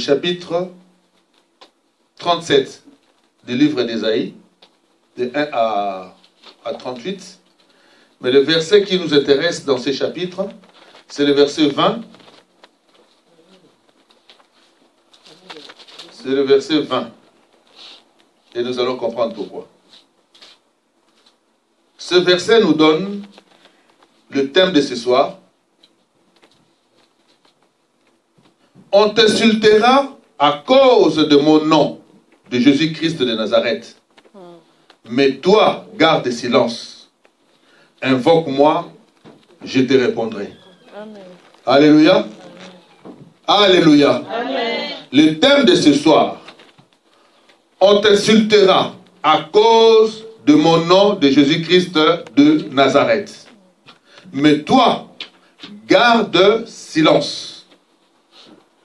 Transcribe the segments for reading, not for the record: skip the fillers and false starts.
chapitre 37 du livre d'Ésaïe, de 1 à 38. Mais le verset qui nous intéresse dans ces chapitres, c'est le verset 20. C'est le verset 20. Et nous allons comprendre pourquoi. Ce verset nous donne le thème de ce soir. On t'insultera à cause de mon nom, de Jésus-Christ de Nazareth. Mais toi, garde silence. Invoque-moi, je te répondrai. Amen. Alléluia. Amen. Alléluia. Amen. Le thème de ce soir. On t'insultera à cause de mon nom de Jésus-Christ de Nazareth. Mais toi, garde silence.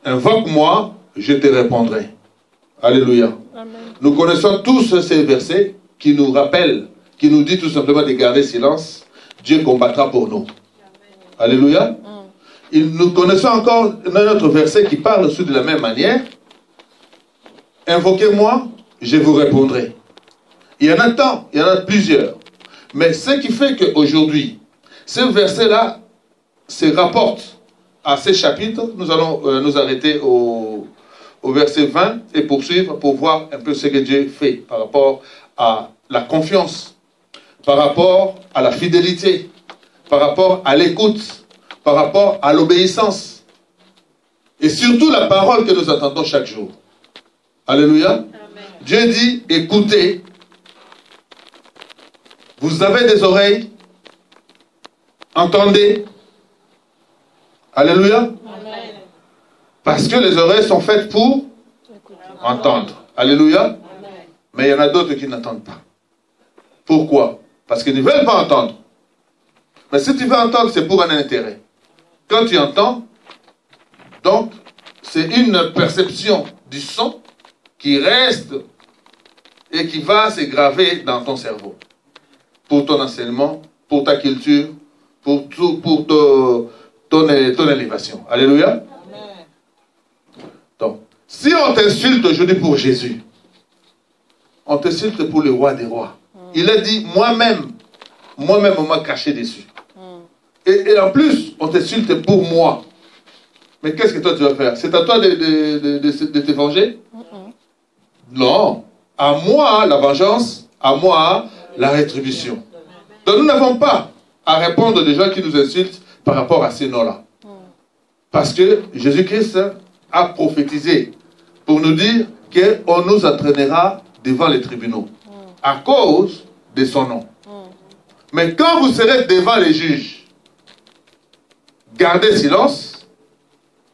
Invoque-moi, je te répondrai. Alléluia. Amen. Nous connaissons tous ces versets qui nous rappellent, qui nous dit tout simplement de garder silence. Dieu combattra pour nous. Amen. Alléluia. Nous connaissons encore un autre verset qui parle aussi de la même manière. Invoquez-moi, je vous répondrai. Il y en a tant, il y en a plusieurs. Mais ce qui fait qu'aujourd'hui, ce verset-là se rapporte à ces chapitres. Nous allons nous arrêter au verset 20 et poursuivre pour voir un peu ce que Dieu fait par rapport à la confiance, par rapport à la fidélité, par rapport à l'écoute, par rapport à l'obéissance. Et surtout la parole que nous entendons chaque jour. Alléluia. Amen. Dieu dit, écoutez, vous avez des oreilles, entendez. Alléluia. Amen. Parce que les oreilles sont faites pour entendre. Alléluia. Amen. Mais il y en a d'autres qui n'entendent pas. Pourquoi? Parce qu'ils ne veulent pas entendre. Mais si tu veux entendre, c'est pour un intérêt. Quand tu entends, donc, c'est une perception du son qui reste et qui va se graver dans ton cerveau. Pour ton enseignement, pour ta culture, pour ton élévation. Alléluia. Amen. Donc, si on t'insulte aujourd'hui pour Jésus, on t'insulte pour le roi des rois. Il a dit, moi-même, on m'a caché dessus. Et en plus, on t'insulte pour moi. Mais qu'est-ce que toi tu vas faire? C'est à toi de te venger? Non. À moi la vengeance, à moi la rétribution. Donc nous n'avons pas à répondre des gens qui nous insultent par rapport à ces noms-là. Parce que Jésus-Christ a prophétisé pour nous dire qu'on nous entraînera devant les tribunaux à cause de son nom. Mais quand vous serez devant les juges, gardez silence,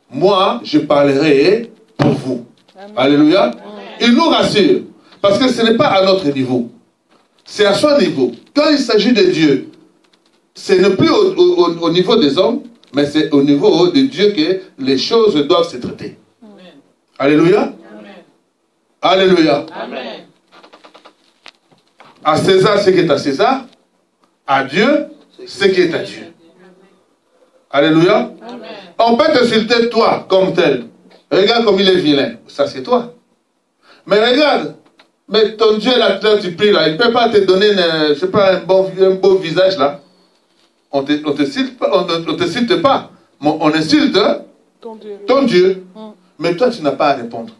moi je parlerai pour vous. Amen. Alléluia. Amen. Il nous rassure, parce que ce n'est pas à notre niveau, c'est à son niveau. Quand il s'agit de Dieu, ce n'est plus au niveau des hommes, mais c'est au niveau de Dieu que les choses doivent se traiter. Amen. Alléluia. Amen. Alléluia. Amen. À César ce qui est à César, à Dieu ce qui est à Dieu. Alléluia. Amen. On peut t'insulter toi comme tel. Regarde comme il est vilain. Ça c'est toi. Mais regarde, mais ton Dieu là, tu pries là, il ne peut pas te donner je sais pas, un beau visage là. On ne t'insulte pas. On insulte ton Dieu. Mais toi tu n'as pas à répondre.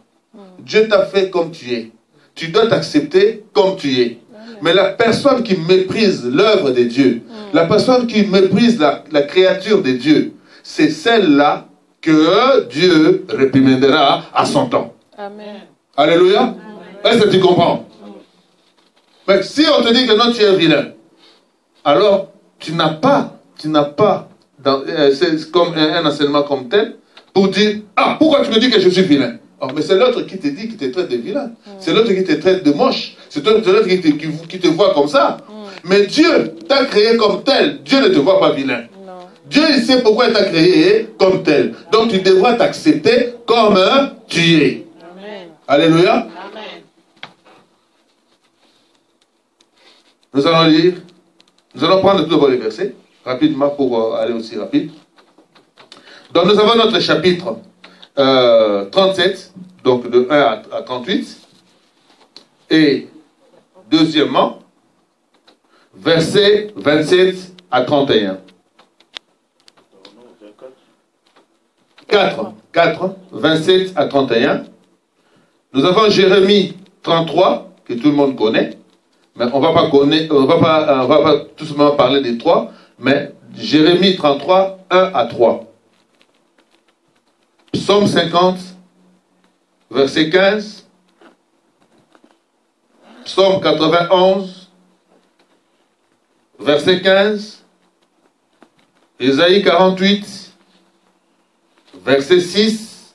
Dieu t'a fait comme tu es. Tu dois t'accepter comme tu es. Mais la personne qui méprise l'œuvre de Dieu, la personne qui méprise la créature de Dieu, c'est celle-là que Dieu réprimandera à son temps. Amen. Alléluia. Est-ce que tu comprends? Mais si on te dit que non, tu es vilain, alors tu n'as pas, c'est comme un enseignement comme tel, pour dire, ah, pourquoi tu me dis que je suis vilain? Oh, mais c'est l'autre qui te dit, qui te traite de vilain. C'est l'autre qui te traite de moche. C'est l'autre qui te voit comme ça. Mais Dieu t'a créé comme tel. Dieu ne te voit pas vilain. Non. Dieu, il sait pourquoi il t'a créé comme tel. Donc tu devras t'accepter comme tu es. Amen. Alléluia. Amen. Nous allons lire. Nous allons prendre tout les versets, rapidement pour aller aussi rapide. Donc nous avons notre chapitre 37, donc de 1 à 38. Et deuxièmement, versets 27 à 31. 4, 27 à 31. Nous avons Jérémie 33, que tout le monde connaît, mais on va pas tout simplement parler des trois, mais Jérémie 33, 1 à 3. Psaume 50, verset 15. Psaume 91, verset 15. Ésaïe 48, verset 6.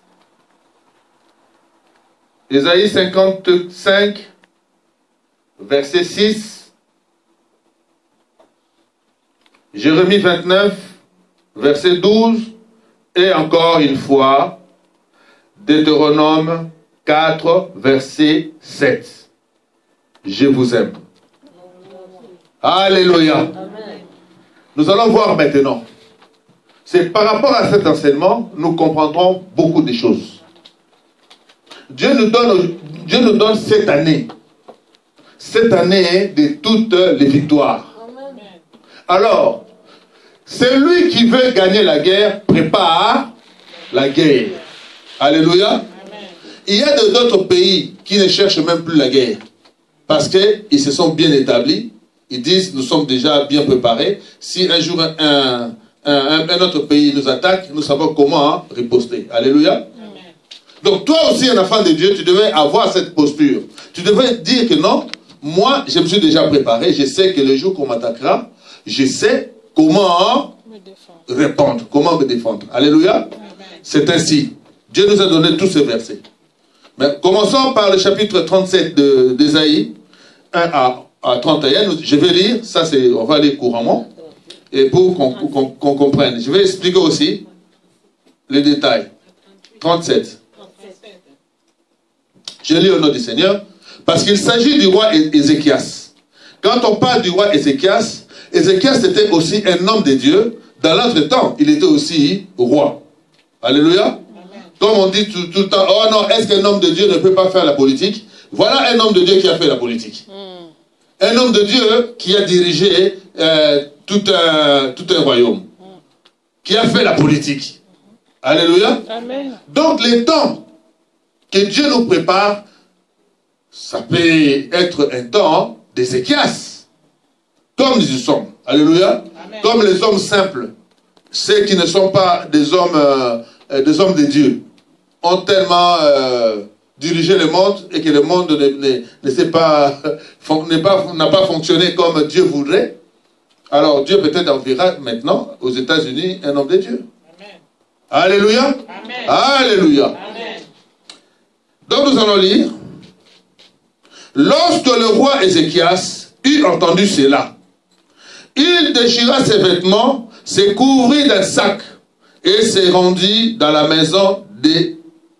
Ésaïe 55, verset 6. Jérémie 29, verset 12. Et encore une fois, Deutéronome 4, verset 7. Je vous aime. Alléluia. Amen. Nous allons voir maintenant. C'est par rapport à cet enseignement, nous comprendrons beaucoup de choses. Dieu nous donne cette année de toutes les victoires. Amen. Alors, celui qui veut gagner la guerre prépare la guerre. Alléluia. Amen. Il y a d'autres pays qui ne cherchent même plus la guerre. Parce qu'ils se sont bien établis. Ils disent, nous sommes déjà bien préparés. Si un jour un autre pays nous attaque, nous savons comment riposter. Alléluia. Amen. Donc toi aussi, un enfant de Dieu, tu devais avoir cette posture. Tu devais dire que non, moi, je me suis déjà préparé. Je sais que le jour qu'on m'attaquera, je sais comment répondre, comment me défendre. Alléluia. C'est ainsi. Dieu nous a donné tous ces versets. Mais commençons par le chapitre 37 d'Ésaïe, 1 à 31. Je vais lire, ça c'est, on va lire couramment, et pour qu'on comprenne. Je vais expliquer aussi les détails. 37. Je lis au nom du Seigneur, parce qu'il s'agit du roi Ézéchias. Quand on parle du roi Ézéchias, Ézéchias était aussi un homme de Dieu. Dans l'autre temps, il était aussi roi. Alléluia. Amen. Comme on dit tout le temps, oh non, est-ce qu'un homme de Dieu ne peut pas faire la politique? Voilà un homme de Dieu qui a fait la politique. Un homme de Dieu qui a dirigé tout un royaume. Qui a fait la politique. Alléluia. Amen. Donc les temps que Dieu nous prépare, ça peut être un temps d'Ézéchias. Comme nous y sommes. Alléluia. Amen. Comme les hommes simples, ceux qui ne sont pas des hommes de Dieu, ont tellement dirigé le monde et que le monde n'a pas fonctionné comme Dieu voudrait. Alors Dieu peut-être enverra maintenant aux États-Unis un homme de Dieu. Amen. Alléluia. Amen. Alléluia. Amen. Donc nous allons lire. Lorsque le roi Ézéchias eut entendu cela, il déchira ses vêtements, se couvrit d'un sac et se rendit dans la maison de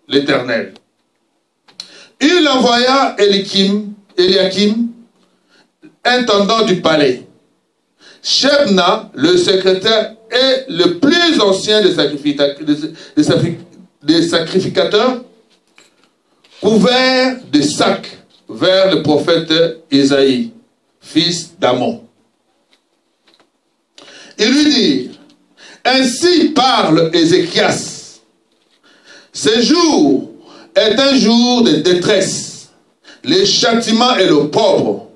l'Éternel. Il envoya Eliakim, intendant du palais, Shebna, le secrétaire et le plus ancien des sacrificateurs, couvert de sacs vers le prophète Isaïe, fils d'Amon. Il lui dit, ainsi parle Ézéchias, ce jour est un jour de détresse, les châtiments et le pauvre,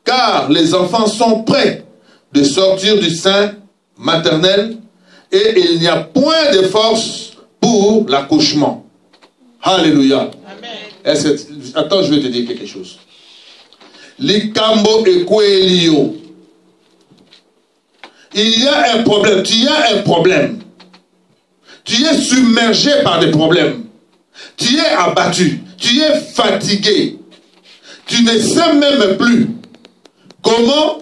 car les enfants sont prêts de sortir du sein maternel et il n'y a point de force pour l'accouchement. Alléluia. Amen. Attends, je vais te dire quelque chose. Likambo et Koelio. Il y a un problème, tu as un problème. Tu es submergé par des problèmes. Tu es abattu, tu es fatigué. Tu ne sais même plus comment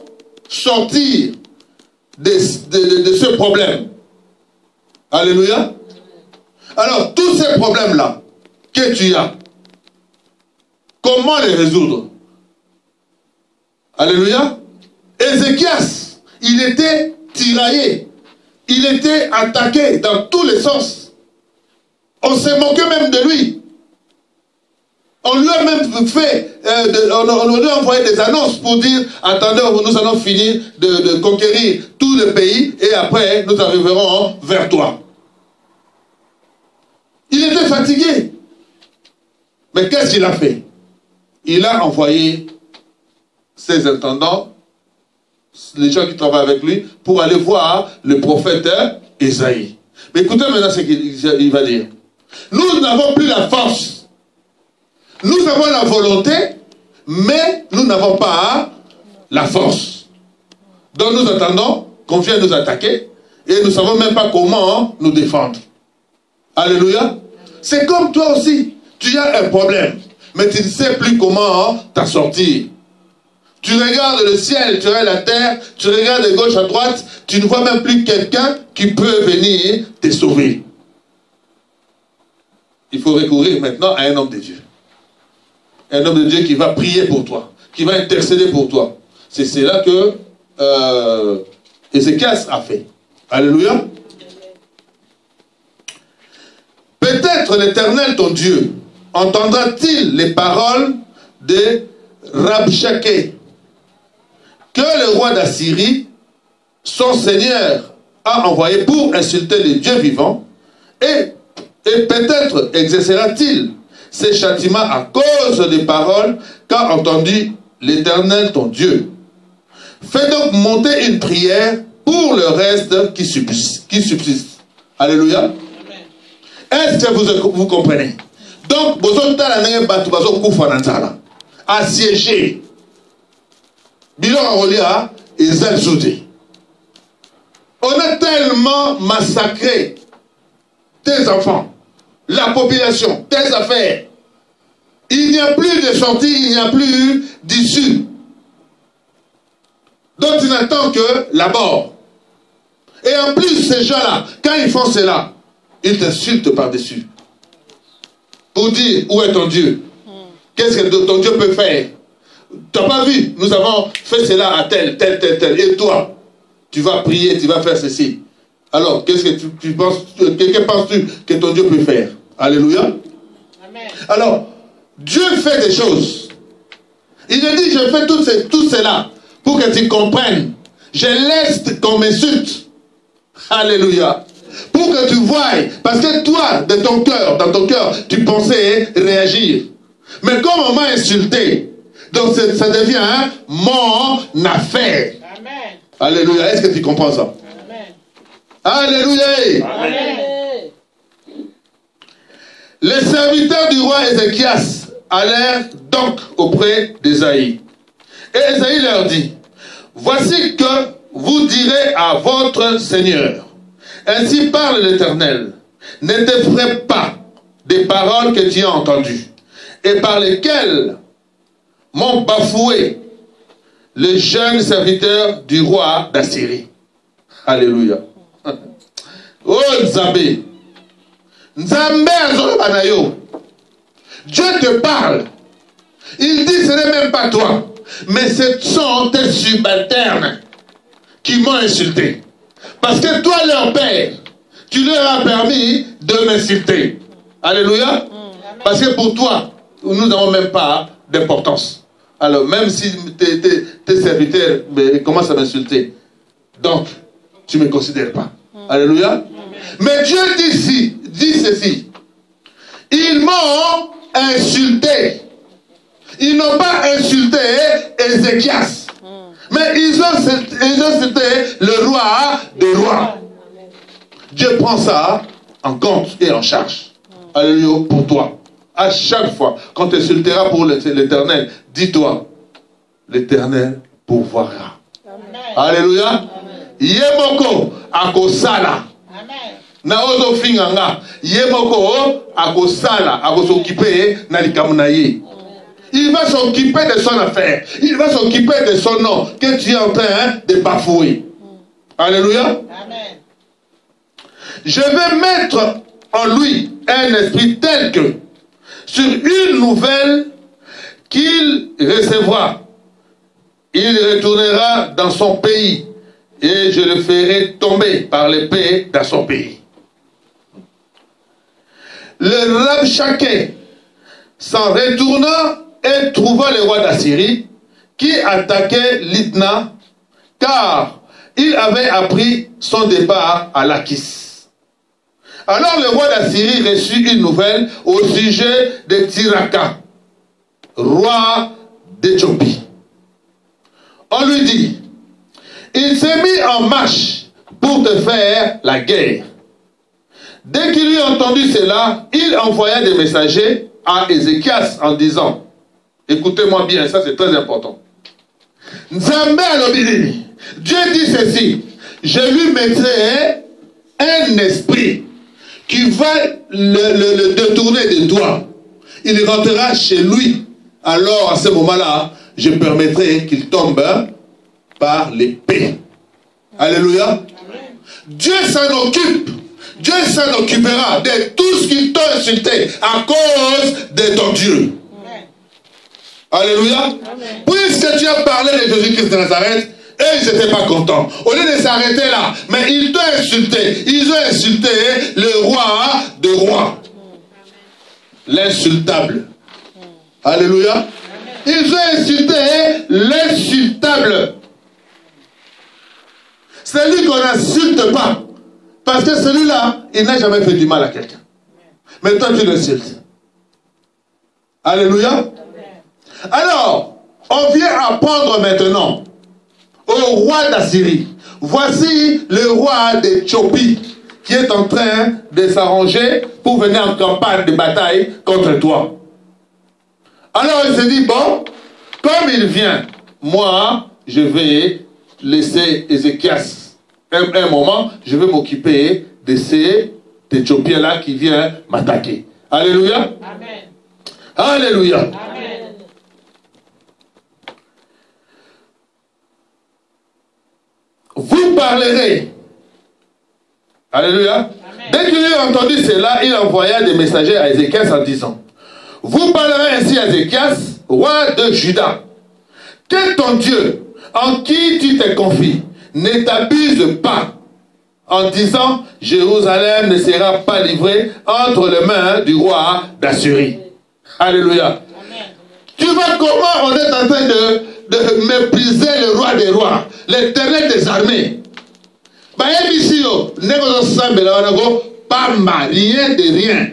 sortir de ce problème. Alléluia. Alors, tous ces problèmes-là que tu as, comment les résoudre? Alléluia. Ézéchias, il était tiraillé. Il était attaqué dans tous les sens. On s'est moqué même de lui. On lui a même fait, on lui a envoyé des annonces pour dire, attendez, nous allons finir de conquérir tout le pays et après nous arriverons vers toi. Il était fatigué. Mais qu'est-ce qu'il a fait? Il a envoyé ses intendants, les gens qui travaillent avec lui, pour aller voir le prophète Ésaïe. Mais écoutez maintenant ce qu'il va dire. Nous n'avons plus la force. Nous avons la volonté, mais nous n'avons pas la force. Donc nous attendons qu'on vienne nous attaquer et nous ne savons même pas comment nous défendre. Alléluia. C'est comme toi aussi. Tu as un problème, mais tu ne sais plus comment t'en sortir. Tu regardes le ciel, tu regardes la terre, tu regardes de gauche à droite, tu ne vois même plus quelqu'un qui peut venir te sauver. Il faut recourir maintenant à un homme de Dieu. Un homme de Dieu qui va prier pour toi, qui va intercéder pour toi. C'est cela que Ézéchias a fait. Alléluia. Peut-être l'Éternel, ton Dieu, entendra-t-il les paroles de Rabshakeh, que le roi d'Assyrie, son seigneur, a envoyé pour insulter les dieux vivants, et peut-être exercera-t-il ces châtiments à cause des paroles qu'a entendu l'Éternel ton Dieu. Fais donc monter une prière pour le reste qui subsiste. Alléluia. Est-ce que vous comprenez? Donc, assiégé. On a tellement massacré tes enfants, la population, tes affaires. Il n'y a plus de sortie, il n'y a plus d'issue. Donc tu n'attends que la mort. Et en plus, ces gens-là, quand ils font cela, ils t'insultent par-dessus. Pour dire, où est ton Dieu? Qu'est-ce que ton Dieu peut faire? Tu n'as pas vu? Nous avons fait cela à tel. Et toi, tu vas prier, tu vas faire ceci. Alors, qu'est-ce que tu penses? Que penses-tu que ton Dieu peut faire? Alléluia. Amen. Alors, Dieu fait des choses. Il a dit, je fais tout cela pour que tu comprennes. Je laisse qu'on m'insulte. Alléluia. Pour que tu voies. Parce que toi, de ton cœur, dans ton cœur, tu pensais réagir. Mais comme on m'a insulté, donc ça devient mon affaire. Amen. Alléluia. Est-ce que tu comprends ça? Amen. Alléluia. Amen. Les serviteurs du roi Ézéchias allèrent donc auprès d'Ésaïe. Et Ésaïe leur dit, voici que vous direz à votre Seigneur, ainsi parle l'Éternel, ne t'effraie pas des paroles que tu as entendues, et par lesquelles m'ont bafoué les jeunes serviteurs du roi d'Assyrie. Alléluia. Oh Nzambé, Nzambé azolobanayo. Dieu te parle. Il dit ce n'est même pas toi, mais ce sont tes subalternes qui m'ont insulté. Parce que toi, leur père, tu leur as permis de m'insulter. Alléluia. Parce que pour toi, nous n'avons même pas d'importance. Alors, même si tes serviteurs commencent à m'insulter, donc, tu ne me considères pas. Alléluia. Mais Dieu dit ceci. Ils m'ont insulté. Ils n'ont pas insulté Ézéchias. Mais ils ont insulté le roi des rois. Dieu prend ça en compte et en charge. Alléluia pour toi. À chaque fois, quand tu insulteras pour l'Éternel, dis-toi, l'Éternel pourvoira. Alléluia. Yemoko akosala. Na ozo finganga. Yemoko akosala, akosokipé na likamunaye. Il va s'occuper de son affaire. Il va s'occuper de son nom que tu es en train de bafouer. Alléluia. Amen. Je vais mettre en lui un esprit tel que sur une nouvelle qu'il recevra, il retournera dans son pays et je le ferai tomber par l'épée dans son pays. le Rabshakeh s'en retourna et trouva le roi d'Assyrie qui attaquait Libna, car il avait appris son départ à Lachis. Alors le roi d'Assyrie reçut une nouvelle au sujet de Tiraka, roi d'Éthiopie. On lui dit, il s'est mis en marche pour te faire la guerre. Dès qu'il eut entendu cela, il envoya des messagers à Ézéchias en disant, écoutez-moi bien, ça c'est très important. Nzambe alobili, Dieu dit ceci, je lui mettrai un esprit qui va le détourner de toi. Il rentrera chez lui. Alors à ce moment-là, je permettrai qu'il tombe par l'épée. Alléluia. Amen. Dieu s'en occupe. Dieu s'en occupera de tout ce qu'il t'a insulté à cause de ton Dieu. Amen. Alléluia. Amen. Puisque tu as parlé de Jésus-Christ de Nazareth, et ils n'étaient pas contents. Au lieu de s'arrêter là, mais ils t'ont insulté. Ils ont insulté le roi de rois. L'insultable. Alléluia. Ils ont insulté l'insultable. Celui qu'on n'insulte pas. Parce que celui-là, il n'a jamais fait du mal à quelqu'un. Mais toi, tu l'insultes. Alléluia. Alors, on vient apprendre maintenant au roi d'Assyrie. Voici le roi d'Éthiopie qui est en train de s'arranger pour venir en campagne de bataille contre toi. Alors il se dit, bon, comme il vient, moi, je vais laisser Ézéchias un moment, je vais m'occuper de ces Éthiopiens-là qui viennent m'attaquer. Alléluia. Amen. Alléluia. Amen. Vous parlerez. Alléluia. Amen. Dès qu'il a entendu cela, il envoya des messagers à Ézéchias en disant, vous parlerez ainsi à Ézéchias, roi de Juda, que ton Dieu, en qui tu te confies, ne t'abuse pas, en disant, Jérusalem ne sera pas livrée entre les mains du roi d'Assyrie. Alléluia. Amen. Tu vois comment on est en train de mépriser le roi des rois, l'Éternel des armées. Pas rien de rien.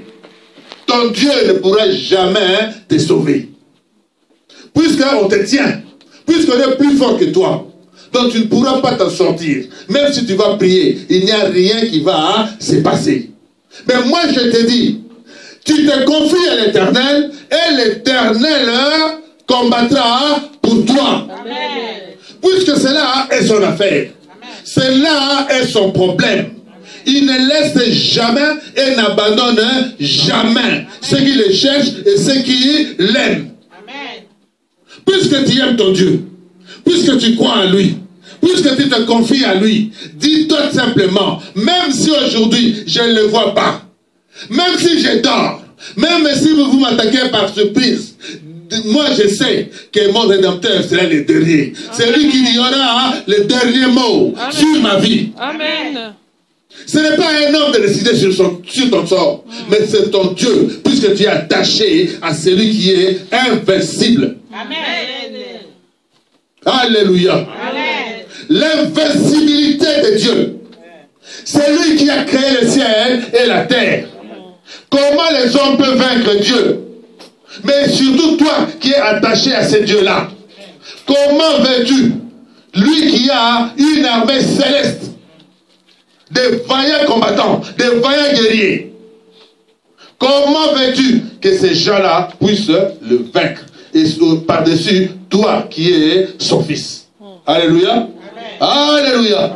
Ton Dieu ne pourra jamais te sauver. Puisqu'on te tient, puisqu'on est plus fort que toi, donc tu ne pourras pas t'en sortir. Même si tu vas prier, il n'y a rien qui va se passer. Mais moi je te dis, tu te confies à l'Éternel et l'Éternel combattra pour toi. Amen. Puisque cela est son affaire. Amen. Cela est son problème. Il ne laisse jamais et n'abandonne jamais. Amen. Ceux qui le cherchent et ceux qui l'aiment. Puisque tu aimes ton Dieu, puisque tu crois en lui, puisque tu te confies à lui, dis-toi simplement, même si aujourd'hui je ne le vois pas, même si je dors, même si vous m'attaquez par surprise, moi je sais que mon Rédempteur sera le dernier. C'est lui qui dira le dernier mot. Amen. Sur ma vie. Amen. Ce n'est pas un homme de décider sur ton sort, mais c'est ton Dieu, puisque tu es attaché à celui qui est invincible. Amen. Alléluia. L'invincibilité de Dieu. C'est lui qui a créé le ciel et la terre. Comment les hommes peuvent vaincre Dieu? Mais surtout toi qui es attaché à ce Dieu-là. Comment veux-tu? Lui qui a une armée céleste. Des vaillants combattants, des vaillants guerriers. Comment veux-tu que ces gens-là puissent le vaincre? Et par-dessus, toi qui es son fils. Alléluia. Amen. Alléluia.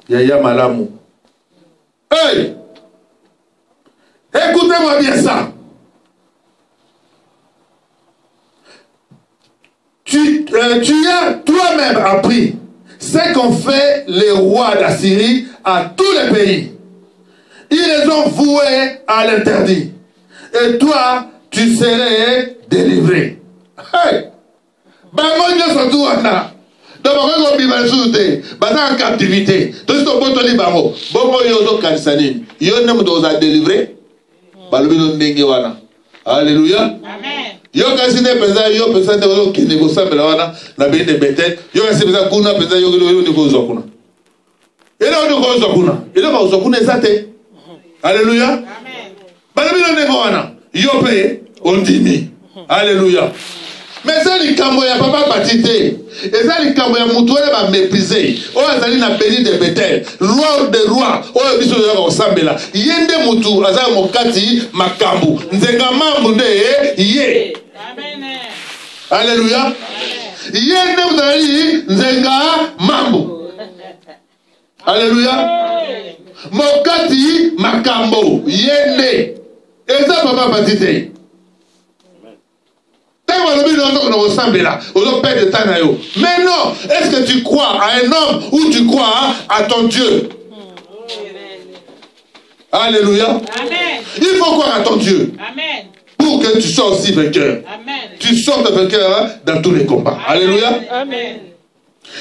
Yaya Malamu. Hey! Écoutez-moi bien ça. Tu as toi-même appris ce qu'ont fait les rois d'Assyrie à tous les pays. Ils les ont voués à l'interdit. Et toi, tu serais délivré. Hey! Bangonyo surtout wana. Donc on va vivre en captivité. Tout ce que tu dis bango. Bongo yozo kansanin. Yo ne me dosa délivrer. Balobino ndenge wana. Alléluia. Amen. Yo kasi ne pesa yo pesa de ko kende ko sambela wana na be de betel. Yo kasi pesa kuna pesa yo ne ko zo kuna. Ela on ko zo kuna. Ela ko zo kuna ezate. Alléluia. Amen. Balobino ndenge wana. Yo paye on dimi. Alléluia. Mais ça les kambo ya papa patité. Et ça les kambo ya mutu va mépriser. O azali na béni de Bethel. Roi de roi. O biso ya ko sambela. Yende mutu azali mokati makambu. Nzenga mambu nde ye. Amen. Alléluia. Yende mudali nzenga mambu. Alléluia. Mokati makambo. Yende. Et ça papa patité. Mais non, est-ce que tu crois à un homme ou tu crois à ton Dieu? Alléluia. Amen. Il faut croire à ton Dieu. Amen. Pour que tu sois aussi vainqueur. Amen. Tu sortes vainqueur dans tous les combats. Alléluia. Amen.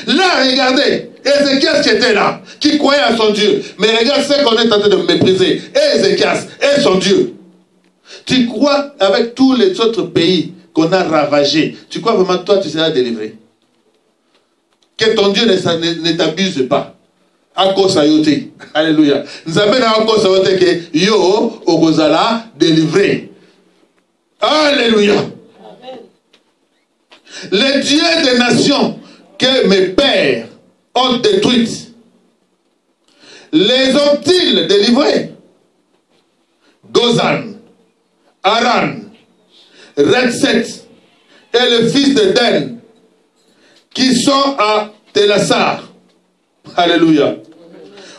Là, regardez, Ézéchias qui était là, qui croyait à son Dieu. Mais regarde ce qu'on est en train de mépriser. Et Ézéchias et son Dieu. Tu crois avec tous les autres pays qu'on a ravagé, tu crois vraiment toi tu seras délivré? Que ton Dieu ne t'abuse pas. À cause de yote. Alléluia. Nous avons à cause de yote que yo ogozala délivré. Alléluia. Amen. Les dieux des nations que mes pères ont détruites, les ont-ils délivrés? Gozan, Aran, Retset et le fils de Den qui sont à Télassar. Alléluia.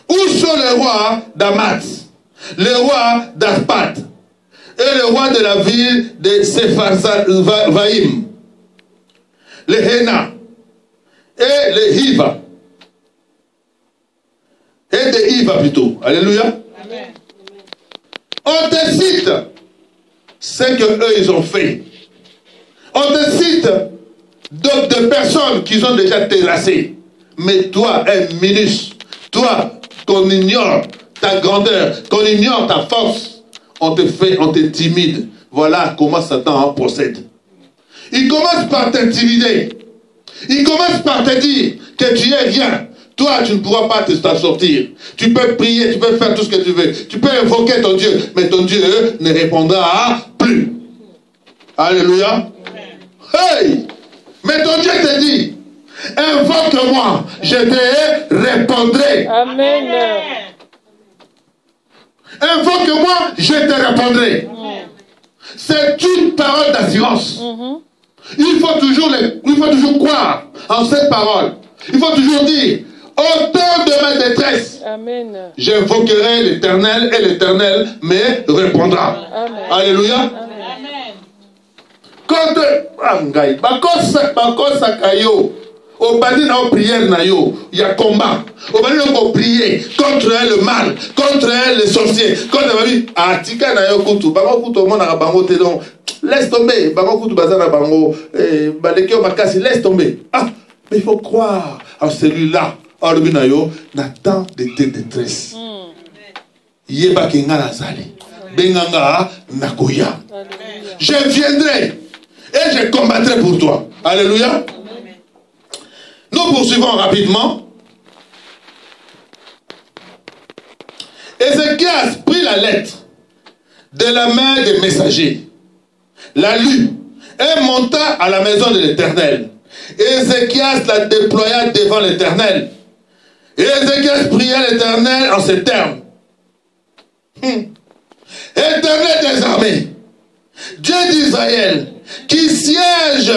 Où sont les rois d'Amat, le roi d'Arpad et le roi de la ville de Sepharvaïm, le Héna et le Hiva, et de Hiva plutôt. Alléluia. Amen. On te cite ce qu'eux ils ont fait. On te cite de personnes qui ont déjà terrassé. Mais toi, un ministre, toi, qu'on ignore ta grandeur, qu'on ignore ta force, on te fait, on te timide. Voilà comment Satan procède. Il commence par t'intimider. Il commence par te dire que tu es rien. Toi, tu ne pourras pas t'en sortir. Tu peux prier, tu peux faire tout ce que tu veux. Tu peux invoquer ton Dieu, mais ton Dieu ne répondra plus. Alléluia. Hey! Mais ton Dieu te dit, invoque-moi, je te répondrai. Amen. Invoque-moi, je te répondrai. C'est une parole d'assurance. Il faut toujours croire en cette parole. Il faut toujours dire, au temps de ma détresse, j'invoquerai l'Éternel et l'Éternel me répondra. Amen. Alléluia. Amen. Quand au bani na prière na yo, il y a combat. Au bani na prier contre le mal, contre les sorciers, contre la vie. Atika na yo kutu, bango kutu mo na bango te donc laisse tomber, bango kutu bazana bango, balekio makasi laisse tomber. Ah, mais il faut croire en celui-là. Or bina yo na temps de tes détresse. Yeba kenga nazali. Benganga nakoya. Je viendrai et je combattrai pour toi. Alléluia. Nous poursuivons rapidement. Ézéchias prit la lettre de la main des messagers, la lut et monta à la maison de l'Éternel. Ézéchias la déploya devant l'Éternel. Ézéchias pria l'Éternel en ces termes. Éternel des armées, Dieu d'Israël, qui siège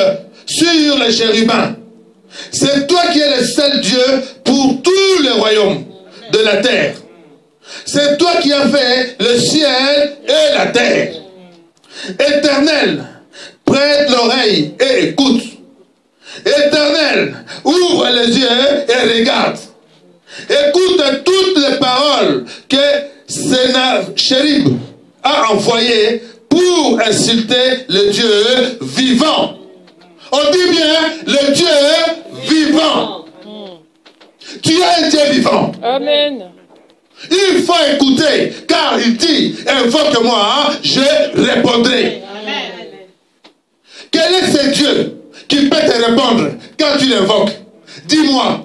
sur les chérubins, c'est toi qui es le seul Dieu pour tous les royaumes de la terre. C'est toi qui as fait le ciel et la terre. Éternel, prête l'oreille et écoute. Éternel, ouvre les yeux et regarde. Écoute toutes les paroles que Sennacherib a envoyées pour insulter le Dieu vivant. On dit bien le Dieu vivant. Tu es un Dieu vivant. Amen. Il Il faut écouter, car il dit, invoque-moi, je répondrai. Amen. Quel est ce Dieu qui peut te répondre quand tu l'invoques? Dis-moi.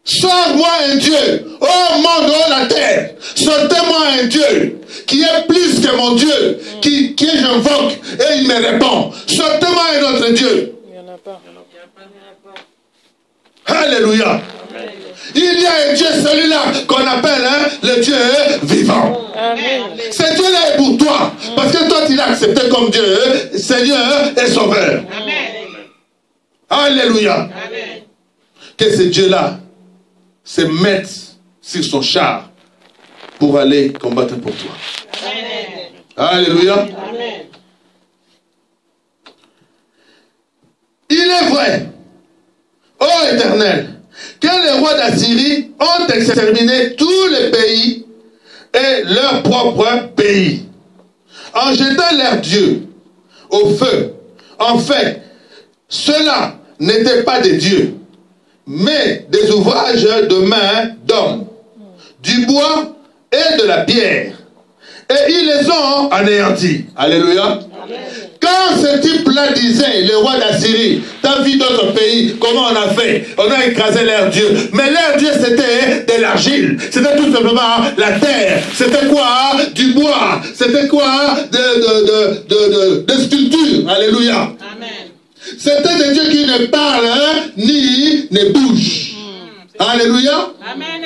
Sors-moi un Dieu, oh monde, oh la terre, sortez-moi un Dieu qui est plus que mon Dieu, qui j'invoque et il me répond. Sortez-moi un autre Dieu. Il n'y en a pas. Alléluia. Amen. Il y a un Dieu, celui-là, qu'on appelle le Dieu vivant. Amen. Ce Dieu-là est pour toi, parce que toi tu l'as accepté comme Dieu, Seigneur et Sauveur. Amen. Alléluia. Amen. Que ce Dieu-là se mette sur son char pour aller combattre pour toi. Amen. Alléluia. Amen. Il est vrai, ô Éternel, que les rois d'Assyrie ont exterminé tous les pays et leur propre pays, en jetant leurs dieux au feu. En fait, cela n'était pas des dieux, mais des ouvrages de main d'hommes, du bois et de la pierre. Et ils les ont anéantis. Alléluia. Amen. Quand ce type-là disait, le roi d'Assyrie, t'as vu d'autres pays, comment on a fait? On a écrasé leur Dieu. Mais leur Dieu, c'était de l'argile. C'était tout simplement la terre. C'était quoi? Du bois. C'était quoi? De sculpture. Alléluia. Amen. C'était des dieux qui ne parlent ni ne bougent. Alléluia. Amen.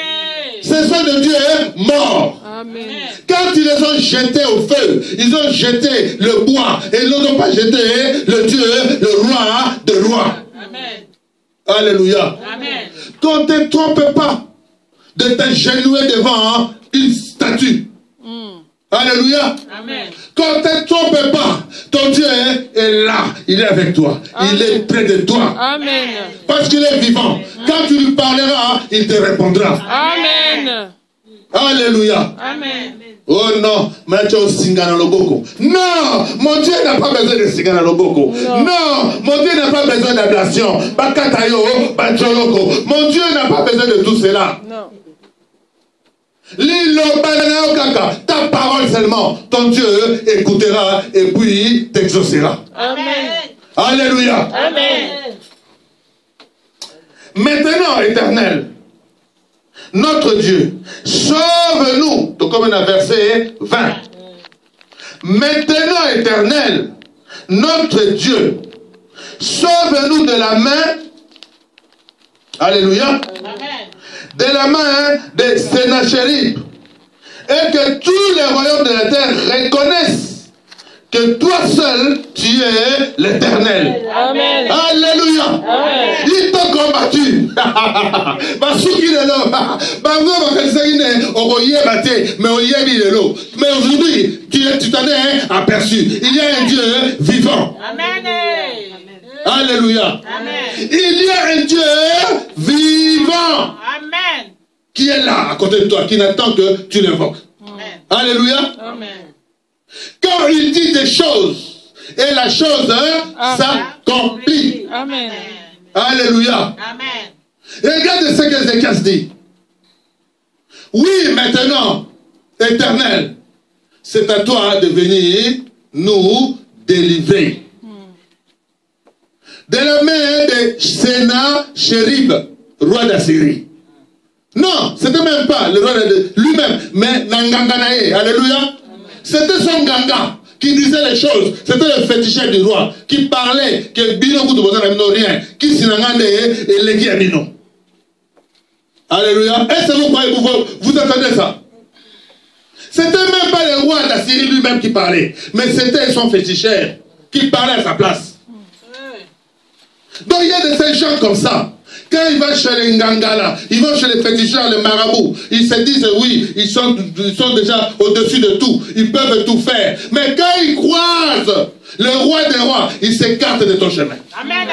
Ce sont des dieux morts. Amen. Quand ils les ont jetés au feu, ils ont jeté le bois et ils n'ont pas jeté le Dieu, le roi de rois. Amen. Alléluia. Amen. Qu'on ne te trompe pas de t'agenouiller devant une statue. Alléluia. Amen. Qu'on ne te trompe pas, ton Dieu est là, il est avec toi, Amen. Il est près de toi. Amen. Parce qu'il est vivant. Quand tu lui parleras, il te répondra. Amen. Alléluia. Amen. Oh non, non, mon Dieu n'a pas besoin de Singana Loboko. Non, mon Dieu n'a pas besoin d'ablation. Mon Dieu n'a pas besoin de tout cela. Non. Ta parole seulement, ton Dieu écoutera et puis t'exaucera. Amen. Alléluia. Amen. Maintenant, Éternel, notre Dieu, sauve-nous, comme on a verset 20. Maintenant, Éternel, notre Dieu, sauve-nous de la main, alléluia, de la main de Sénachérib, et que tous les royaumes de la terre reconnaissent que toi seul, tu es l'Éternel. Amen. Alléluia. Amen. Ils t'ont combattu. Mais aujourd'hui, tu t'en es aperçu. Il y a un Dieu vivant. Amen. Alléluia. Amen. Il y a un Dieu vivant. Amen. Qui est là à côté de toi, qui n'attend que tu l'invoques. Alléluia. Amen. Quand il dit des choses, et la chose s'accomplit. Amen. Alléluia. Amen. Regardez ce que Ézéchias dit. Oui, maintenant, Éternel, c'est à toi de venir nous délivrer. De la main de Sénachérib, roi d'Assyrie. Non, c'était même pas le roi de lui-même, mais Nanganganae. Alléluia. C'était son ganga qui disait les choses. C'était le féticheur du roi qui parlait que Bino Goudou rien, qui s'inangande et légui à Bino. Alléluia. Est-ce que vous croyez, vous entendez ça? C'était même pas le roi d'Assyrie lui-même qui parlait, mais c'était son féticheur qui parlait à sa place. Donc il y a de ces gens comme ça. Quand ils vont chez les Ngangala, ils vont chez les féticheurs, les marabouts, ils se disent oui, ils sont déjà au-dessus de tout, ils peuvent tout faire. Mais quand ils croisent le roi des rois, ils s'écartent de ton chemin. Amen.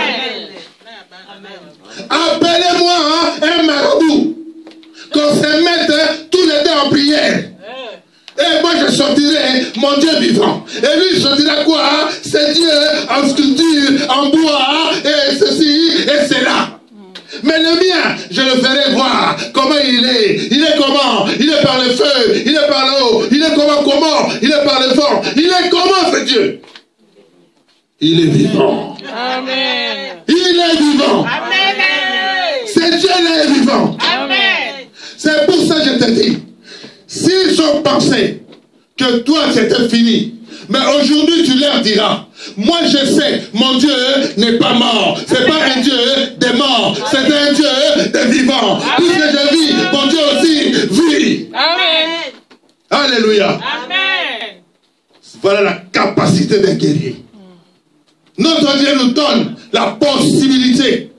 Appelez-moi un marabout, qu'on se mette tous les deux en prière. Et moi je sortirai mon Dieu vivant. Et lui il sortira quoi? C'est Dieu en sculpture, en bois, et ceci et cela. Mais le mien, je le ferai voir comment il est. Il est comment? Il est par le feu, il est par l'eau. Il est comment? Il est par le vent. Il est comment, ce Dieu? Il est vivant. Amen. Il est vivant. Amen. Ce Dieu-là est vivant. Amen. C'est pour ça que je te dis, s'ils ont pensé que toi c'était fini, mais aujourd'hui tu leur diras, moi je sais, mon Dieu n'est pas mort, c'est pas un Dieu des morts, c'est un Dieu des vivants. Puisque je vis, mon Dieu aussi vit. Amen. Alléluia. Amen. Voilà la capacité d'un guerrier. Notre Dieu nous donne la possibilité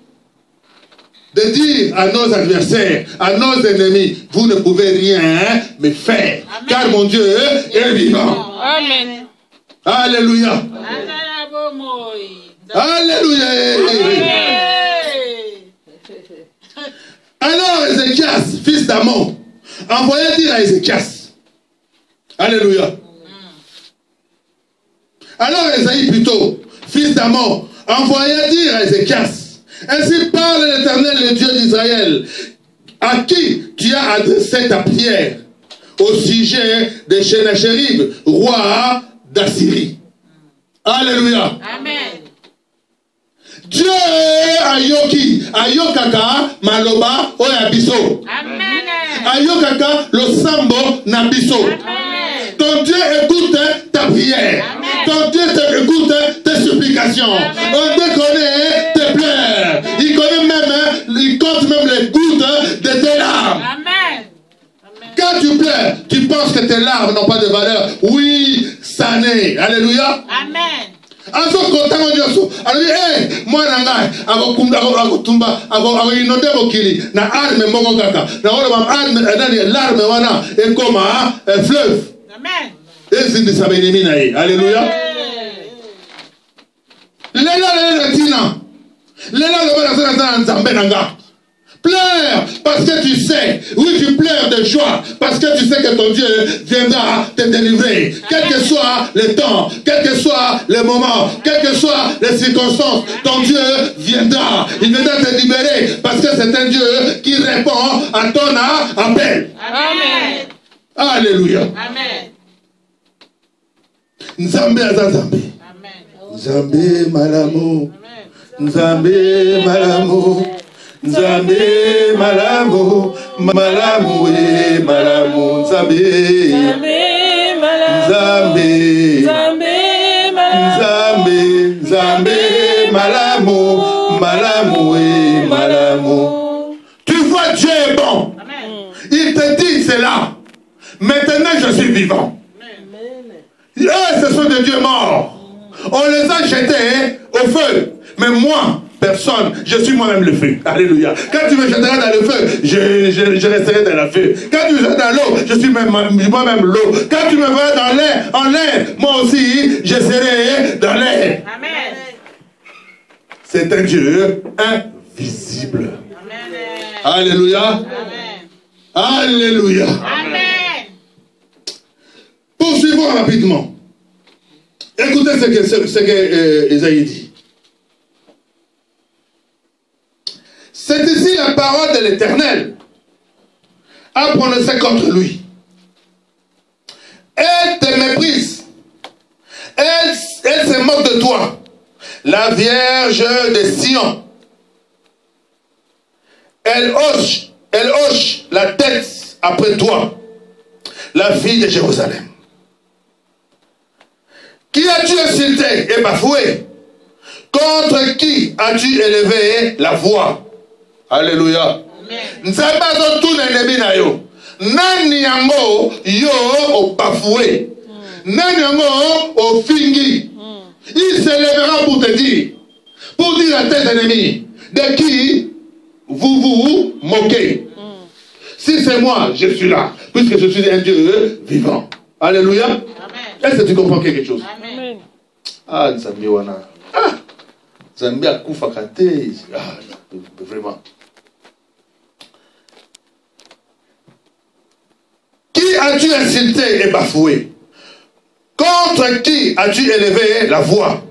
de dire à nos adversaires, à nos ennemis, vous ne pouvez rien me faire. Amen. Car mon Dieu est vivant. Amen. Alléluia. Alléluia. Alors Ézéchias, fils d'Amon, envoyait dire à Ézéchias. Alléluia. Alors Ésaïe plutôt, fils d'Amon, envoyait dire à Ézéchias. Ainsi parle l'Éternel, le Dieu d'Israël, à qui tu as adressé ta prière au sujet de Sennacherib, roi d'Assyrie. Alléluia. Amen. Dieu ayoki, ayokaka maloba oyabiso. Amen. Ayokaka lo sambo nabiso. Amen. Ton Dieu écoute ta prière. Amen. Ton Dieu écoute tes supplications. On Dieu connaît tes pleurs. Il connaît même, il compte même les gouttes de tes larmes. Amen. Quand tu pleures, tu penses que tes larmes n'ont pas de valeur. Oui, ça n'est. Alléluia. Amen. Azo kontango nyoso. Alors moi nanga agotumba agoinode bokili na arme moko kaka. Na ole mam arme nani l'arme wana e koma fleuve. Amen. Ezindi sabeni na ye. Alléluia. Lela tina. Lela lo bana sana nzambe nanga. Pleure parce que tu sais, oui tu pleures de joie parce que tu sais que ton Dieu viendra te délivrer. Quel que soit le temps, quel que soit le moment, quelles que soient les circonstances, ton Dieu viendra. Il viendra te libérer parce que c'est un Dieu qui répond à ton appel. Amen. Alléluia. Amen. Nzambe azazambe. Amen. Nzambe malamu. Nzambe malamu. Nzambe malamu, malamu we malamu Nzambe, Nzambe, Nzambe, Nzambe malamu, malamu we malamu. Tu vois Dieu est bon. Il te dit cela. Maintenant je suis vivant. Eux ce sont des dieux morts. On les a jetés au feu. Mais moi, personne, je suis moi-même le feu. Alléluia. Quand tu me jetteras dans le feu, je resterai dans le feu. Quand tu me jettes dans l'eau, je suis moi-même l'eau. Quand tu me verras dans l'air, en l'air, moi aussi, je serai dans l'air. Amen. C'est un Dieu invisible. Amen. Alléluia. Amen. Alléluia. Amen. Poursuivons rapidement. Écoutez ce que Isaïe dit. C'est ici la parole de l'Éternel a prononcé contre lui. Elle te méprise. Elle se moque de toi. La Vierge de Sion. Elle hoche la tête après toi. La fille de Jérusalem. Qui as-tu insulté et bafoué? Contre qui as-tu élevé la voix? Alléluia. Nzambe azotuna ennemi na yo. Nani yango yo obafoué? Nani yango ofingi? Il se lèvera pour te dire à tes ennemis de qui vous vous moquez. Si c'est moi, je suis là, puisque je suis un Dieu vivant. Alléluia. Est-ce que tu comprends quelque chose? Amen. Ah, Nzambe wana. Ah, Nzambe akufa kate. Ah, vraiment. Qui as-tu insulté et bafoué? Contre qui as-tu élevé la voix?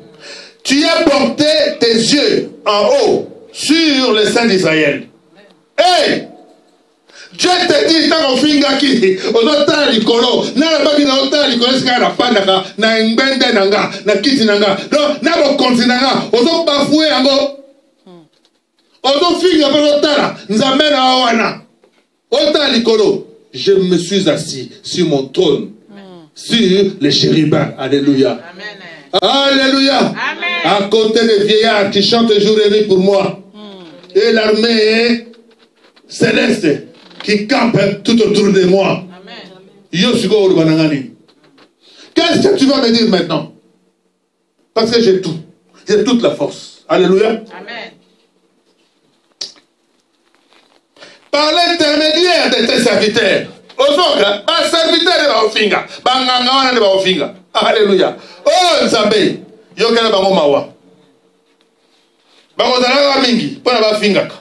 Tu as porté tes yeux en haut sur le sein d'Israël. Hey! Dieu te dit, tant qu'on finga qui, on entend les colos, n'a pas qui n'entend les colos, c'est la pandaka, n'a une bende nanga, n'a kiti nanga, non, n'a pas continanga, on a bafoué en go. On a finga pas l'entend, nous amène à Oana. Autant les colos, je me suis assis sur mon trône, sur les chérubins. Alléluia. Amen. Alléluia. Amen. À côté des vieillards qui chantent jour et nuit pour moi. Et l'armée céleste qui campe tout autour de moi. Qu'est-ce que tu vas me dire maintenant? Parce que j'ai tout. J'ai toute la force. Alléluia. Amen. Par l'intermédiaire de tes serviteurs. Osoka, ba serviteur de ba ofinga. Ba nganga wana de ba ofinga. Alléluia. Oh Nzambe, yokela bango mawa. Bango zalaka mingi, pona ba fingaka.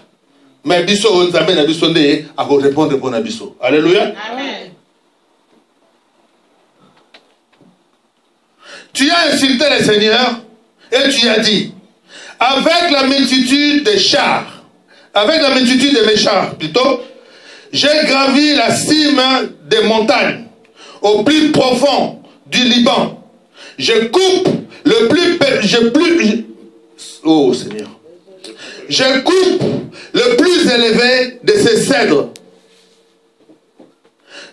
Mais biso Nzambe na biso nde ako répondre pona biso. Alléluia. Amen. Tu as insulté le Seigneur et tu as dit, avec la multitude des chars, avec la multitude de mes chars plutôt, j'ai gravi la cime des montagnes, au plus profond du Liban. Je coupe le oh Seigneur. Je coupe le plus élevé de ces cèdres,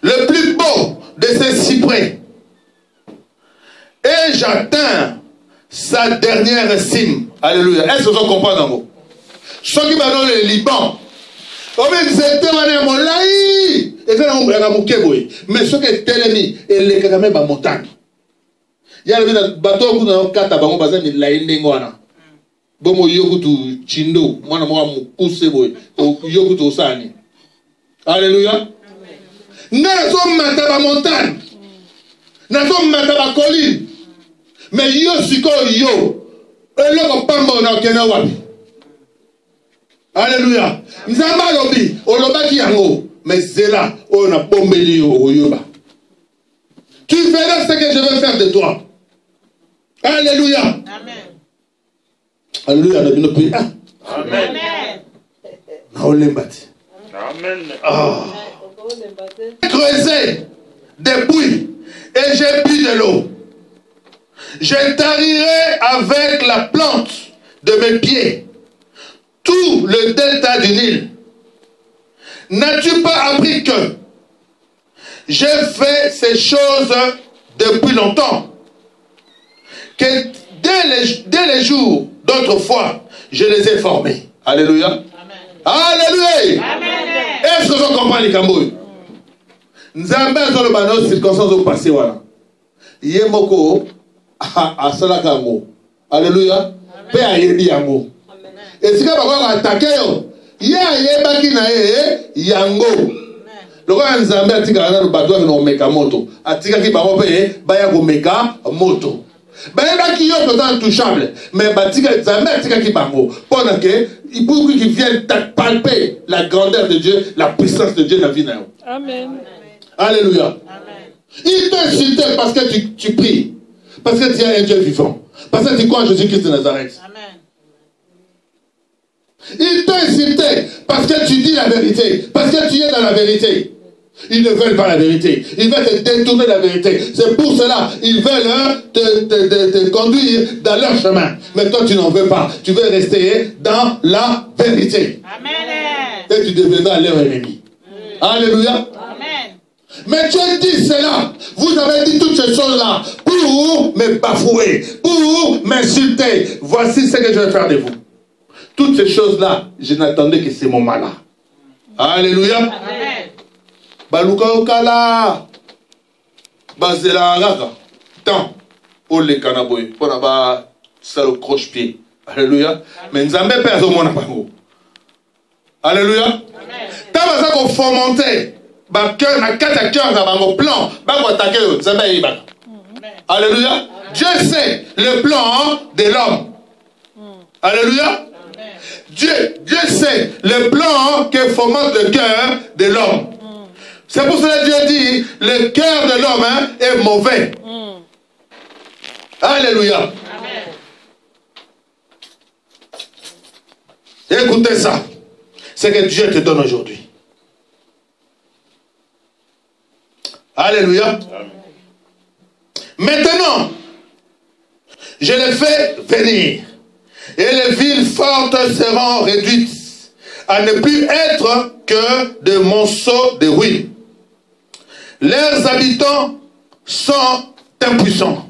le plus beau de ces cyprès, et j'atteins sa dernière cime. Alléluia. Est-ce que vous comprenez dans vous? Ce qui va dans le Liban, mais ce qui est tellement et les caméras ba montagne. Il y a le bateau qui a kata bango baza mi la indengwana. Bomo yokutu chindo mwana mwa mukuse boy yokutu osani. Alléluia. Nazo mata ba montagne. Nazo mata ba colline. Mais yo siko yo. Eloko pambo na kena wapi. Alléluia. Nzamba lobi, olobaki yango, mais c'est là où on a bombé au yoba. Tu verras ce que je vais faire de toi. Alléluia. Amen. Alléluia. Amen. Amen. J'ai creusé des puits et j'ai bu de l'eau. Je tarirai avec la plante de mes pieds tout le delta du Nil. N'as-tu pas appris que j'ai fait ces choses depuis longtemps? Que dès les jours d'autrefois, je les ai formés. Alléluia. Amen. Alléluia. Amen. Est-ce que vous comprenez les Cambouis? Nous avons des circonstances au passé. Yemoko a Salakango. Alléluia. Paix à Yango. Et si vous avez attaqué, il y a Yango. Le roi Nzambe a dit que le bateau est en Mekamoto. A dit que Baya go Meka moto. Baya qui est intouchable. Mais Nzambe a dit que Bango. Pendant que il faut qu'il vienne palper la grandeur de Dieu, la puissance de Dieu dans la vie. Amen. Alléluia. Amen. Il t'a insulté parce que tu pries. Parce que tu es un Dieu vivant. Parce que tu crois en Jésus-Christ de Nazareth. Amen. Il t'a insulté parce que tu dis la vérité, parce que tu es dans la vérité. Ils ne veulent pas la vérité. Ils veulent te détourner la vérité. C'est pour cela ils veulent te conduire dans leur chemin. Mais toi, tu n'en veux pas. Tu veux rester dans la vérité. Amen. Et tu deviendras leur ennemi. Alléluia. Amen. Mais Dieu dit cela. Vous avez dit toutes ces choses-là pour me bafouer, pour m'insulter. Voici ce que je vais faire de vous. Toutes ces choses-là, je n'attendais que ces moments-là. Alléluia. Amen. Baluka okala. Bazela raga. Tant. Pour les canaboy. Pour avoir ça le croche-pied. Alléluia. Mais nous avons perdu mon amour. Alléluia. Amen. Tant que ça qu'on fomentait. Bah cœur na quatre cœurs dans mon plan. Bah qu'on attaquer. Alléluia. Dieu sait le plan de l'homme. Alléluia. Dieu sait le plan que fomente le cœur de l'homme. C'est pour cela que Dieu dit, le cœur de l'homme est mauvais. Alléluia. Amen. Écoutez ça. ce que Dieu te donne aujourd'hui. Alléluia. Maintenant, je les fais venir, et les villes fortes seront réduites à ne plus être que de monceaux de ruines. Leurs habitants sont impuissants.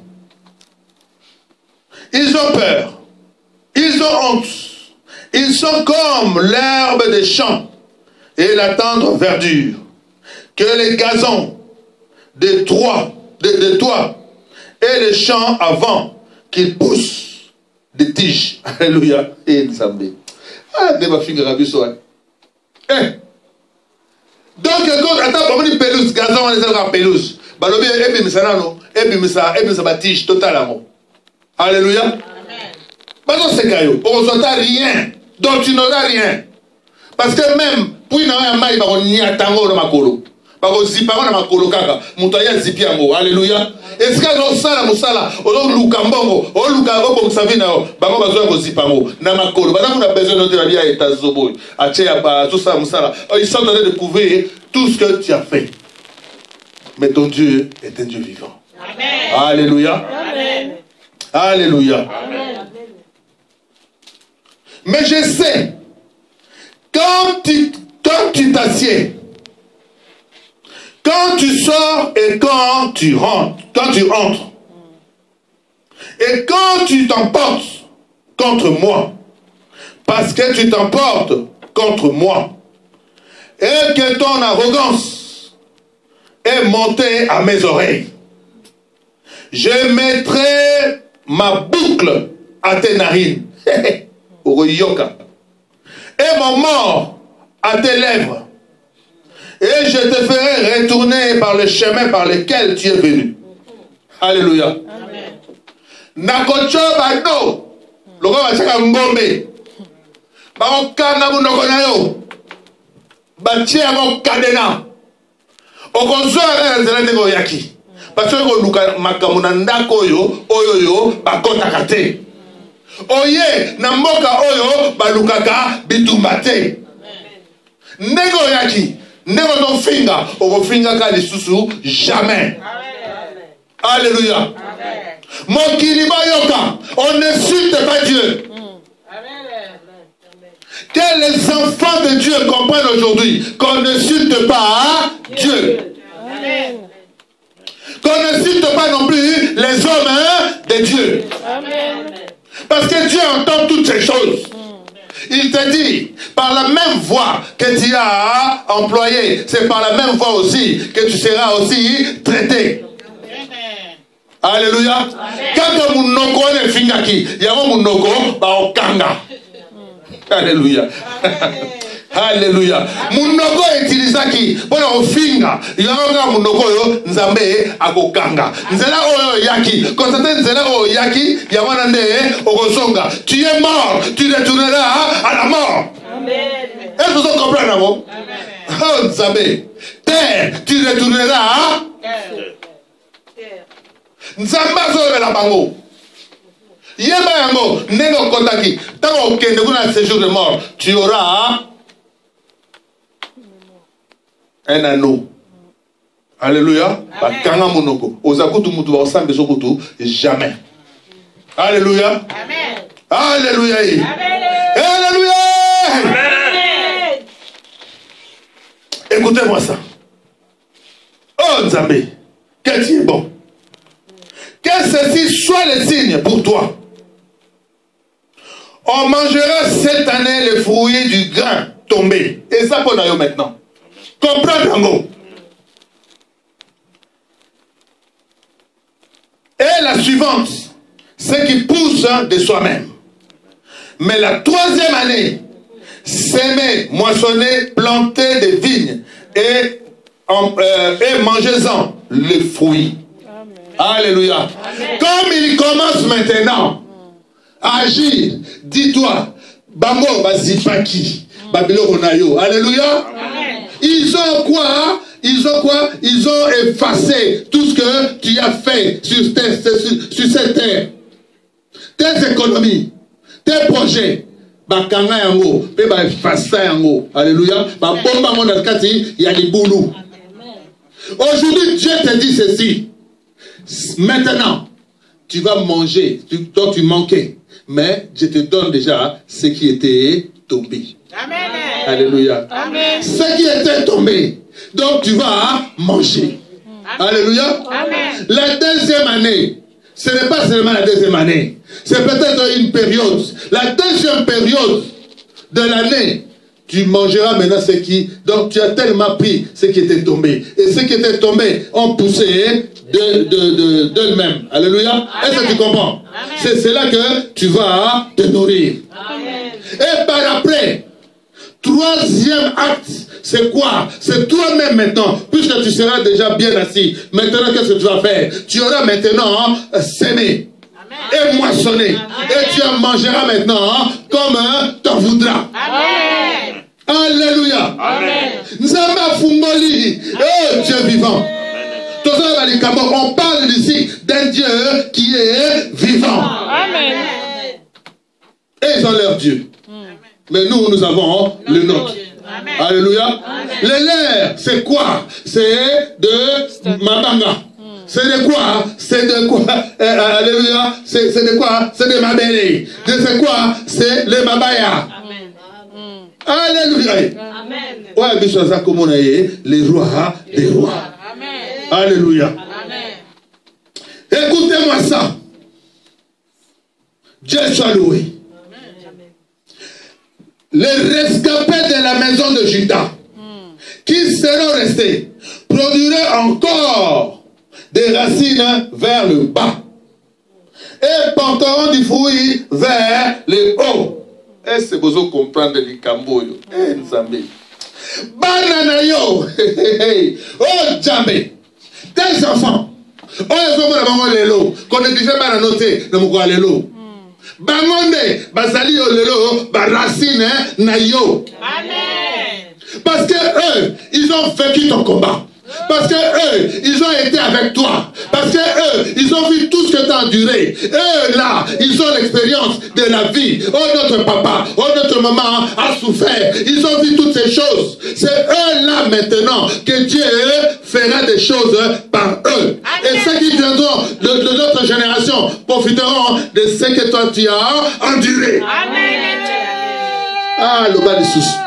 Ils ont peur. Ils ont honte. Ils sont comme l'herbe des champs et la tendre verdure. Que les gazons de toits et les champs avant qu'ils poussent des tiges. Alléluia. Et Nzambe. Ah, débat finger à bisoa. Donc, quand attends, on dit pelouse, gazon, on les a pelouse. Balobi, et puis misano, et puis misa batige totalement. Alléluia. Amen. Parce que c'est caillou, on ne reçoit rien, donc tu n'auras rien. Parce que même, puis il y a un maï, on n'y a tango dans ma colo. Parce que zipa dans ma colo kaka, moutaya zipi ango. Alléluia. Est-ce que on sala musala, on lukambongo, on lukango pour savina, bango bazo ko zipango, na ma colo. Parce qu'on a besoin de la vie à état zobo, à tchea ba tout ça musala. Ils sont en train de découvrir tout ce que tu as fait. Mais ton Dieu est un Dieu vivant. Amen. Alléluia. Amen. Alléluia. Amen. Mais je sais, quand tu t'assieds, quand tu sors et quand tu rentres, et quand tu t'emportes contre moi, parce que tu t'emportes contre moi, et que ton arrogance est montée à mes oreilles, je mettrai ma boucle à tes narines, et mon mort à tes lèvres, et je te ferai retourner par le chemin par lequel tu es venu. Alléluia. Nakocho bado, loko bachaka ngombe, bakokanga munoko na yo, batie yango kadena, okozwa nzela ndenge oyaki. Parce que luka makambo na ndako oyo bakotaka te. Oye na mboka oyo balukaka bitumba te. Ndenge oyaki, ndenge ozofinga, okofinga ka lisusu jamais. Alléluia. Mokili bayoka, on n'insulte pas Dieu. Que les enfants de Dieu comprennent aujourd'hui qu'on n'insulte pas Dieu. Amen. Qu'on n'insulte pas non plus les hommes de Dieu. Amen. Parce que Dieu entend toutes ces choses. Il te dit, par la même voie que tu as employée, c'est par la même voie aussi que tu seras aussi traité. Alléluia. Quand mon noko est fingaki, il y a mon noko, baokanga. Alléluia. Alléluia. Munoko utilisaki pour le finga. Il y a un munoko yo nzambe akokanga. Nzela oyo yaki. Quand c'est nzela oyo yaki, il y a un ande okosonga. Tu es mort, tu retourneras à la mort. Amen. Est-ce que vous comprenez d'abord? Oh nzambe. Terre, tu retourneras à terre. Nzamba zo la bango. Yema yango nego kotaki. Tango okende kuna séjour de mort, tu auras un anneau. Alléluia. Bakanga monoko. Ozakutu mutu ba osambe sokutu jamais. Alléluia. Amen. Alléluia. Amen. Alléluia. Amen. Écoutez-moi ça. Oh Nzambe, que tu es bon. Que ceci soit le signe pour toi. On mangera cette année les fruits du grain tombé. Et ça pour nous maintenant. Comprends. Et la suivante, c'est qui pousse de soi-même. Mais la troisième année, s'aimer, moissonner, planter des vignes et mangez-en les fruits. Amen. Alléluia. Amen. Comme il commence maintenant à agir, dis-toi, bango bazipaki, babilo konayo. Alléluia. Amen. Ils ont quoi? Ils ont effacé tout ce que tu as fait sur cette terre. Tes économies, tes projets, bakanga yango pe ba fasa yango. Alléluia. Ba bomba mon alkati ya libulu. Aujourd'hui Dieu te dit ceci. Maintenant tu vas manger, toi tu manquais, mais je te donne déjà ce qui était tombé. Amen. Alléluia. Amen. Ce qui était tombé, donc tu vas manger. Amen. Alléluia. Amen. La deuxième année, ce n'est pas seulement la deuxième année, c'est peut-être une période. La deuxième période de l'année, tu mangeras maintenant ce qui... Donc tu as tellement pris ce qui était tombé. Et ce qui était tombé ont poussé d'eux-mêmes. Alléluia. Est-ce que tu comprends? C'est cela que tu vas te nourrir. Amen. Et par après, troisième acte, c'est quoi? C'est toi-même maintenant, puisque tu seras déjà bien assis. Maintenant, qu'est-ce que tu vas faire? Tu auras maintenant sémé et moissonné. Et tu en mangeras maintenant comme t'en voudras. Amen. Alléluia. Amen. Nzamba Fungoli. Oh Dieu vivant. On parle ici d'un Dieu qui est vivant. Amen. Et ils ont leur Dieu. Mais nous avons le nôtre. Amen. Alléluia. Le leur, c'est quoi? C'est de Mabanga. C'est de quoi? C'est de quoi? Alléluia. C'est de quoi? C'est de Mabele. C'est quoi? C'est le Mabaya. Amen. Alléluia. Amen. Ouais, Bishoza Komonaye, les rois des rois. Amen. Alléluia. Amen. Écoutez-moi ça. Dieu soit loué. Les rescapés de la maison de Juda qui seront restés produiraient encore des racines vers le bas et porteront du fruit vers le haut. Est-ce que vous comprenez les camboyo? Nzambe. Banana yo. Oh Djambe. Tes enfants. Oh ils ont vraiment l'élo. Qu'on ne disait pas la noter. Ne m'ouvrez l'élo. Bangonde, bazali olelo, baracine, nayo. Amen. Parce que eux, ils ont vécu ton combat. Parce que eux, ils ont été avec toi. Parce que eux, ils ont vu tout ce que tu as enduré. Eux, là, ils ont l'expérience de la vie. Oh, notre papa, oh, notre maman a souffert. Ils ont vu toutes ces choses. C'est eux, là, maintenant, que Dieu fera des choses par eux. Amen. Et ceux qui viendront de notre génération profiteront de ce que toi, tu as enduré. Amen. Ah, le bas des soucis.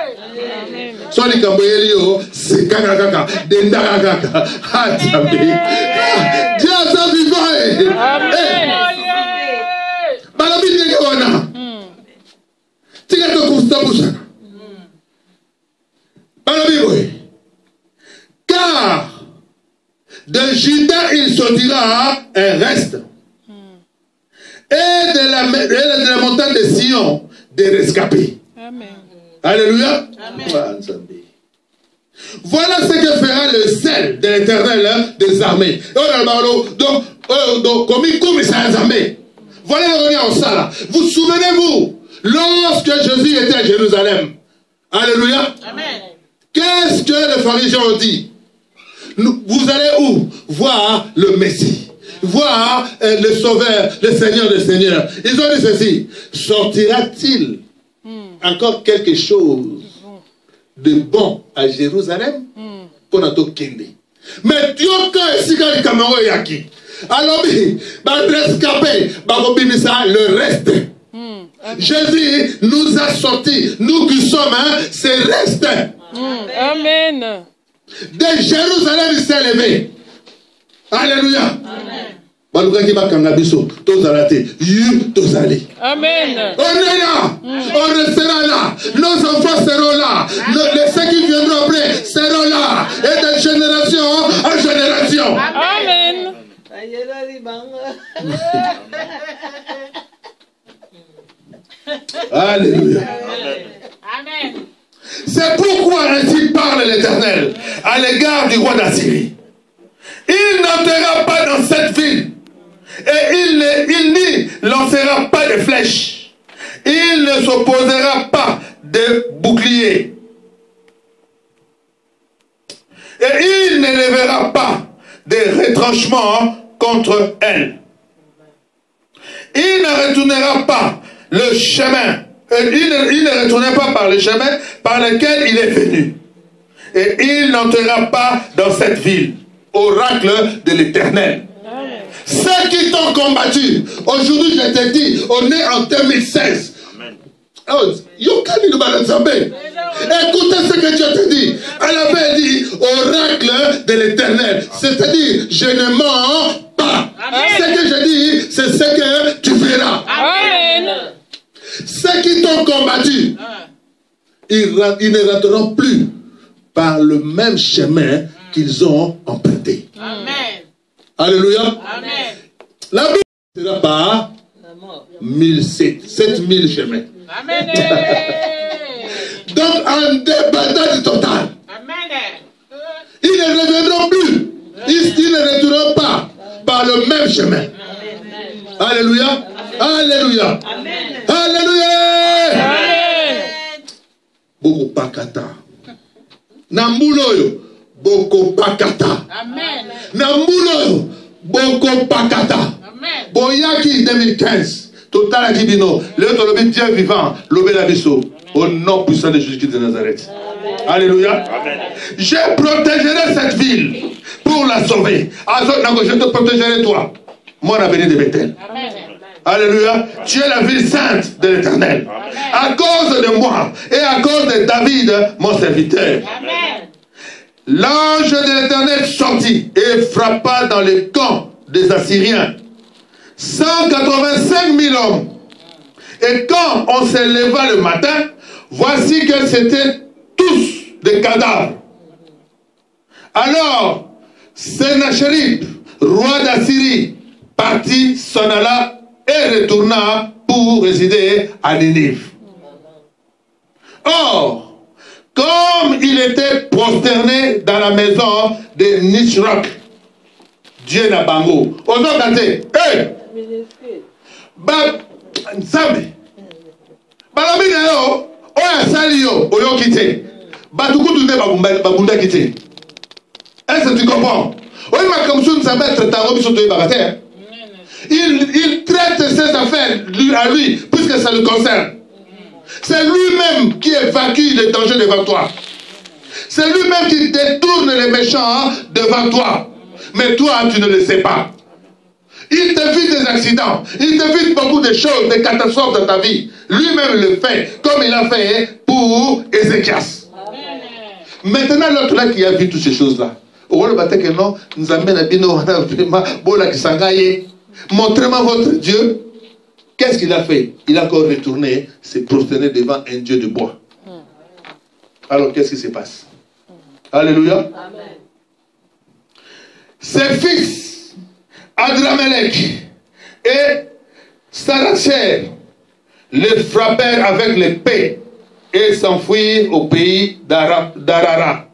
Soli kamboyelio c'est kakaka denda kakaka atabe Dieu est vivant. Amen. Balabi ndenge wana tika to kustabusa balabi boy car de Juda il sortira un reste et de la montagne de Sion des rescapés. Amen. Alléluia. Amen. Voilà ce que fera le sel de l'Éternel des armées. Donc, comme ça les armées. Voilà le revient en ça là. Vous souvenez-vous, lorsque Jésus était à Jérusalem. Alléluia. Amen. Qu'est-ce que les pharisiens ont dit? Vous allez où? Voir le Messie. Voir le Sauveur, le Seigneur des Seigneurs. Ils ont dit ceci. Sortira-t-il encore quelque chose de bon à Jérusalem pour notre kende? Mais Dieu quand il Camaro yaki alors rescapé le reste. Jésus nous a sortis, nous qui sommes ces restes. Amen. De Jérusalem il s'est levé. Alléluia. Amen. Amen. On est là. On restera là. Nos enfants seront là. Ceux qui viendront après seront là. Et de génération en génération. Amen. Alléluia. Amen. C'est pourquoi ainsi parle l'Éternel à l'égard du roi d'Assyrie. Il n'entrera pas dans cette ville. Et il n'y lancera pas de flèches. Il ne s'opposera pas de bouclier. Et il ne lèvera pas de retranchements contre elle. Il ne retournera pas le chemin Et il ne retournait pas par le chemin par lequel il est venu. Et il n'entrera pas dans cette ville. Oracle de l'Éternel. Ceux qui t'ont combattu, aujourd'hui je te dis, on est en 2016. Amen. Oh, écoutez ce que Dieu te dit. Elle avait dit oracle de l'Éternel. C'est-à-dire, je ne mens pas. Amen. Ce que je dis, c'est ce que tu verras. Amen. Ceux qui t'ont combattu, ils ne rentreront plus par le même chemin qu'ils ont emprunté. Amen. Alléluia. Amen. La Bible ne sera pas 7000 chemins. Amen. Donc, en débandade totale, ils ne reviendront plus. Ils ne retourneront pas par le même chemin. Alléluia. Alléluia. Alléluia. Beaucoup pakata. Nambuloyo. Boko pakata. Amen. Nambuloyo. Boko pakata. Amen. Boyaki 2015. Total Akibino. Le Dieu vivant. L'Obélabiso. Au nom puissant de Jésus-Christ de Nazareth. Amen. Alléluia. Amen. Je protégerai cette ville pour la sauver. Je te protégerai toi. Moi, la béni de Bethel. Amen. Alléluia. Tu es la ville sainte de l'Éternel. À cause de moi et à cause de David, mon serviteur. Amen. L'ange de l'Éternel sortit et frappa dans les camps des Assyriens 185 000 hommes. Et quand on se leva le matin, voici que c'était tous des cadavres. Alors, Sennacherib, roi d'Assyrie, partit, s'en alla et retourna pour résider à Ninive. Or, comme il était prosterné dans la maison de Nisroch, Dieu n'a bango. Ozokate, Nzambe, balabina yo, oya sali yo, oyo kite, batukutu ne babunda kite. Est-ce que tu comprends? Oya makamsu Nzambe traitaro biso toye bagate. Il traite ses affaires à lui, puisque ça le concerne. C'est lui-même qui évacue les dangers devant toi. C'est lui-même qui détourne les méchants devant toi. Mais toi, tu ne le sais pas. Il t'évite des accidents. Il t'évite beaucoup de choses, des catastrophes dans ta vie. Lui-même le fait, comme il a fait pour Ézéchias. Maintenant, l'autre là qui a vu toutes ces choses-là. Montrez-moi votre Dieu. Qu'est-ce qu'il a fait? Il a encore retourné, s'est prosterné devant un Dieu de bois. Alors, qu'est-ce qui se passe? Alléluia. Amen. Ses fils, Adramelech et Saracher, les frappèrent avec l'épée et s'enfuirent au pays d'Arara.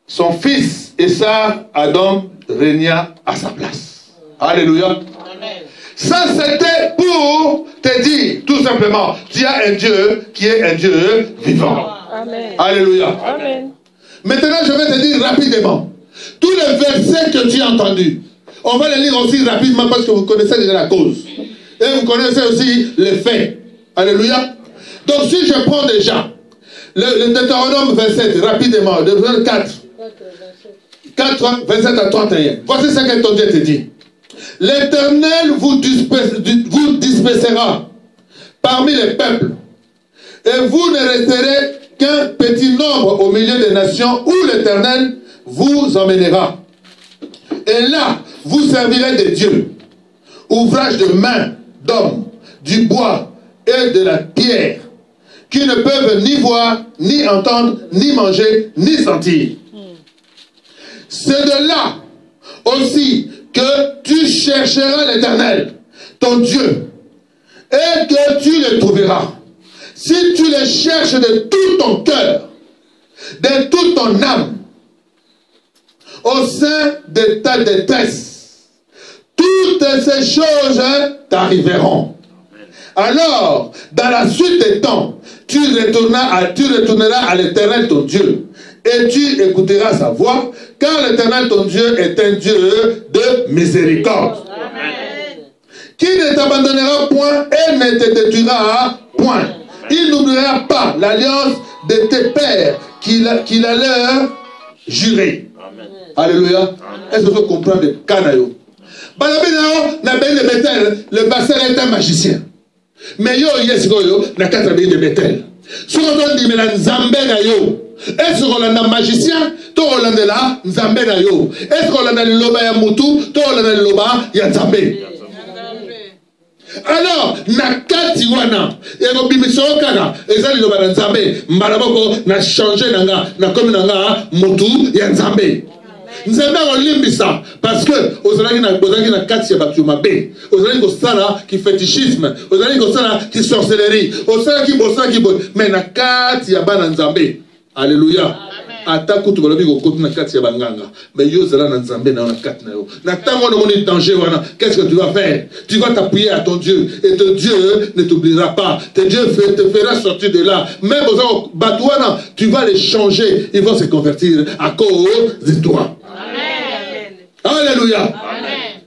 Son fils, Esa, Adam, régna à sa place. Alléluia. Amen. Ça, c'était pour te dire, tout simplement, tu as un Dieu qui est un Dieu vivant. Amen. Alléluia. Amen. Maintenant, je vais te dire rapidement, tous les versets que tu as entendus, on va les lire aussi rapidement parce que vous connaissez déjà la cause. Et vous connaissez aussi les faits. Alléluia. Donc, si je prends déjà le Deutéronome 27, rapidement, le verset 4, 27 à 31. Voici ce que ton Dieu te dit. L'Éternel vous dispersera parmi les peuples, et vous ne resterez qu'un petit nombre au milieu des nations où l'Éternel vous emmènera. Et là, vous servirez des dieux, ouvrage de main d'hommes, du bois et de la pierre, qui ne peuvent ni voir, ni entendre, ni manger, ni sentir. C'est de là aussi que tu chercheras l'Éternel, ton Dieu, et que tu le trouveras. Si tu le cherches de tout ton cœur, de toute ton âme, au sein de ta détresse, toutes ces choses t'arriveront. Alors, dans la suite des temps, tu retourneras à l'Éternel ton Dieu, et tu écouteras sa voix, car l'Éternel ton Dieu est un Dieu de miséricorde. Amen. Qui ne t'abandonnera point et ne te détruira Point. Il n'oubliera pas l'alliance de tes pères qu'il a leur juré. Amen. Alléluia. Est-ce que vous comprenez le cas d'ailleurs? Le bassin est un magicien. Mais yo, yes, yo, n'a qu'à travailler de Bethel. Si on dit, mais la Nzambe na yo. Est-ce qu'on a un magicien? To on a là, Nzambe na yo. Est-ce qu'on a le loba ya mutu? To on a le loba ya Nzambe. Alors, nakati wana, yako bimisho kaka, ezali loba na Nzambe, mbalaboko na changer nanga, na komi nanga mutu ya Nzambe. Nzambe olimbisa parce que ozalaki na kati ya bato mabe, ozalaki kosala ki fétichisme, ozalaki kosala ki sorcellerie, ozalaki mais na kati ya bana Nzambe. Alléluia. Ata kutu balobi ko kotu na kati ya banganga, mais yo zala na Nzambe na kati na yo. Na tango no moni danger wana, qu'est-ce que tu vas faire? Tu vas t'appuyer à ton Dieu et ton Dieu ne t'oubliera pas. Ton Dieu te fera sortir de là. Même aux batouana, tu vas les changer, ils vont se convertir à cause de toi. Amen. Alléluia. Amen.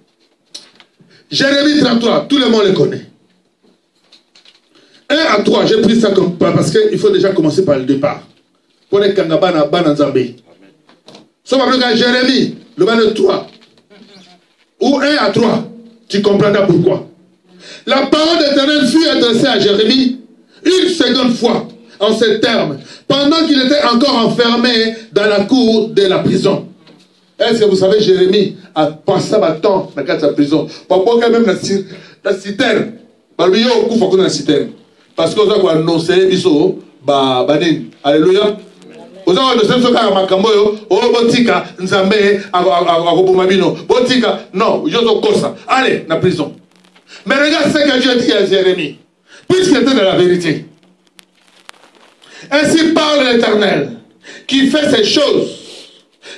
Jérémie 33, tout le monde le connaît. 1 à 3, j'ai pris ça comme parce qu'il faut déjà commencer par le départ. Pour les Kangabana Bananzambé. Sauf après Jérémie, le bas de 3. Ou 1 à 3. Tu comprendras pourquoi. La parole d'Éternel fut adressée à Jérémie une seconde fois, en ces termes, pendant qu'il était encore enfermé dans la cour de la prison. Est-ce que vous savez, Jérémie a passé un temps dans la prison. Pourquoi quand même la citerne? La citerne. Parce qu'on a annoncé, alléluia. Non, allez, la prison. Mais regarde ce que Dieu dit à Jérémie. Puisqu'il était dans la vérité. Ainsi parle l'Éternel, qui fait ces choses.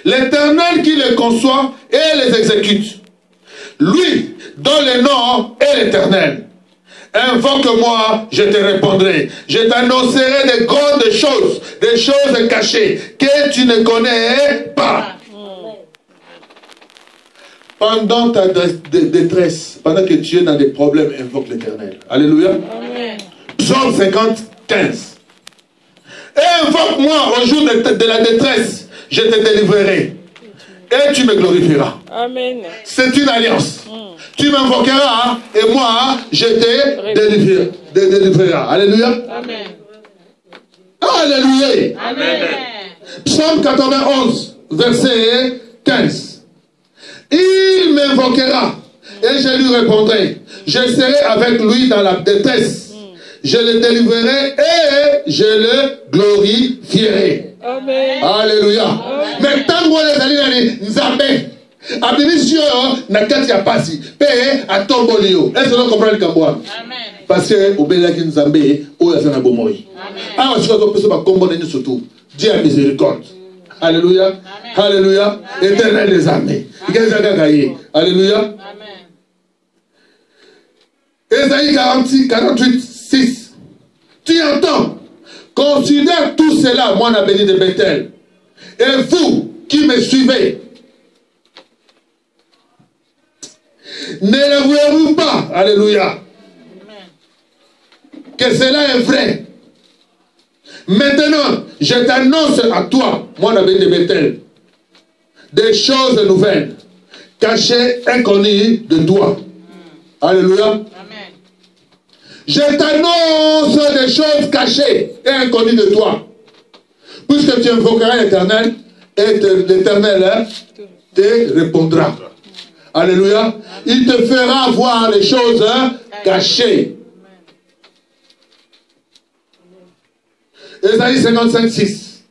L'Éternel qui les conçoit et les exécute. Lui, dont le nom est l'Éternel. Invoque-moi, je te répondrai. Je t'annoncerai des grandes choses, des choses cachées que tu ne connais pas. Pendant ta détresse, pendant que tu es dans des problèmes, invoque l'Éternel. Alléluia. Amen. Psaume 50, 15. Invoque-moi au jour de la détresse, je te délivrerai. Et tu me glorifieras. Amen. C'est une alliance. Tu m'invoqueras et moi, je te délivrerai. Alléluia. Amen. Alléluia. Amen. Psaume 91, verset 15. Il m'invoquera et je lui répondrai. Je serai avec lui dans la détresse. Je le délivrerai et je le glorifierai. Amen. Alléluia. Mais tant que les alliés Nzambe, Abimisio, Nakati ya pasi, pe a tombolio. Est-ce que vous comprenez le Kamboa? Amen. Parce que au Belaki Nzambe, ou ya sana bomoi. Ah, je crois que ça va combattre surtout. Dieu a miséricorde. Alléluia. Alléluia. Éternel des armées. Alléluia. Amen. Ésaïe 48, 6. Tu entends? Considère tout cela, moi, la béni de Bethel. Et vous qui me suivez, ne l'avouez-vous pas, alléluia, que cela est vrai. Maintenant, je t'annonce à toi, moi, la béni de Bethel, des choses nouvelles, cachées, inconnues de toi. Alléluia. Amen. Je t'annonce des choses cachées et inconnues de toi. Puisque tu invoqueras l'Éternel, et l'Éternel te répondra. Alléluia. Il te fera voir les choses cachées. Ésaïe 55, 6.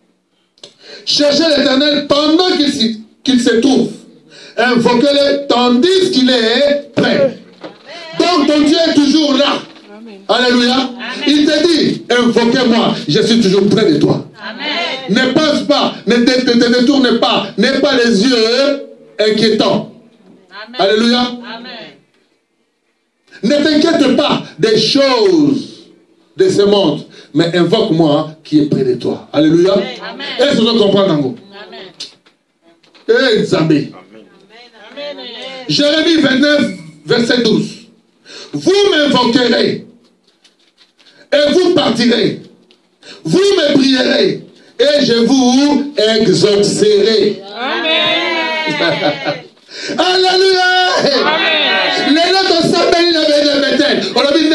Cherchez l'Éternel pendant qu'il se trouve. Invoquez-le tandis qu'il est prêt. Donc ton Dieu est toujours là. Amen. Alléluia. Amen. Il te dit, invoquez-moi, je suis toujours près de toi. Amen. Ne pense pas, ne te détourne pas, n'aie pas les yeux inquiétants. Amen. Alléluia. Amen. Ne t'inquiète pas des choses de ce monde, mais invoque-moi qui est près de toi. Alléluia. Amen. Est-ce que vous comprenez? Amen. Eh, Zambé. Amen. Jérémie 29, verset 12. Vous m'invoquerez et vous partirez. Vous me prierez et je vous exaucerai. Amen. Alléluia. Les autres s'appellent le Bethel. On a dit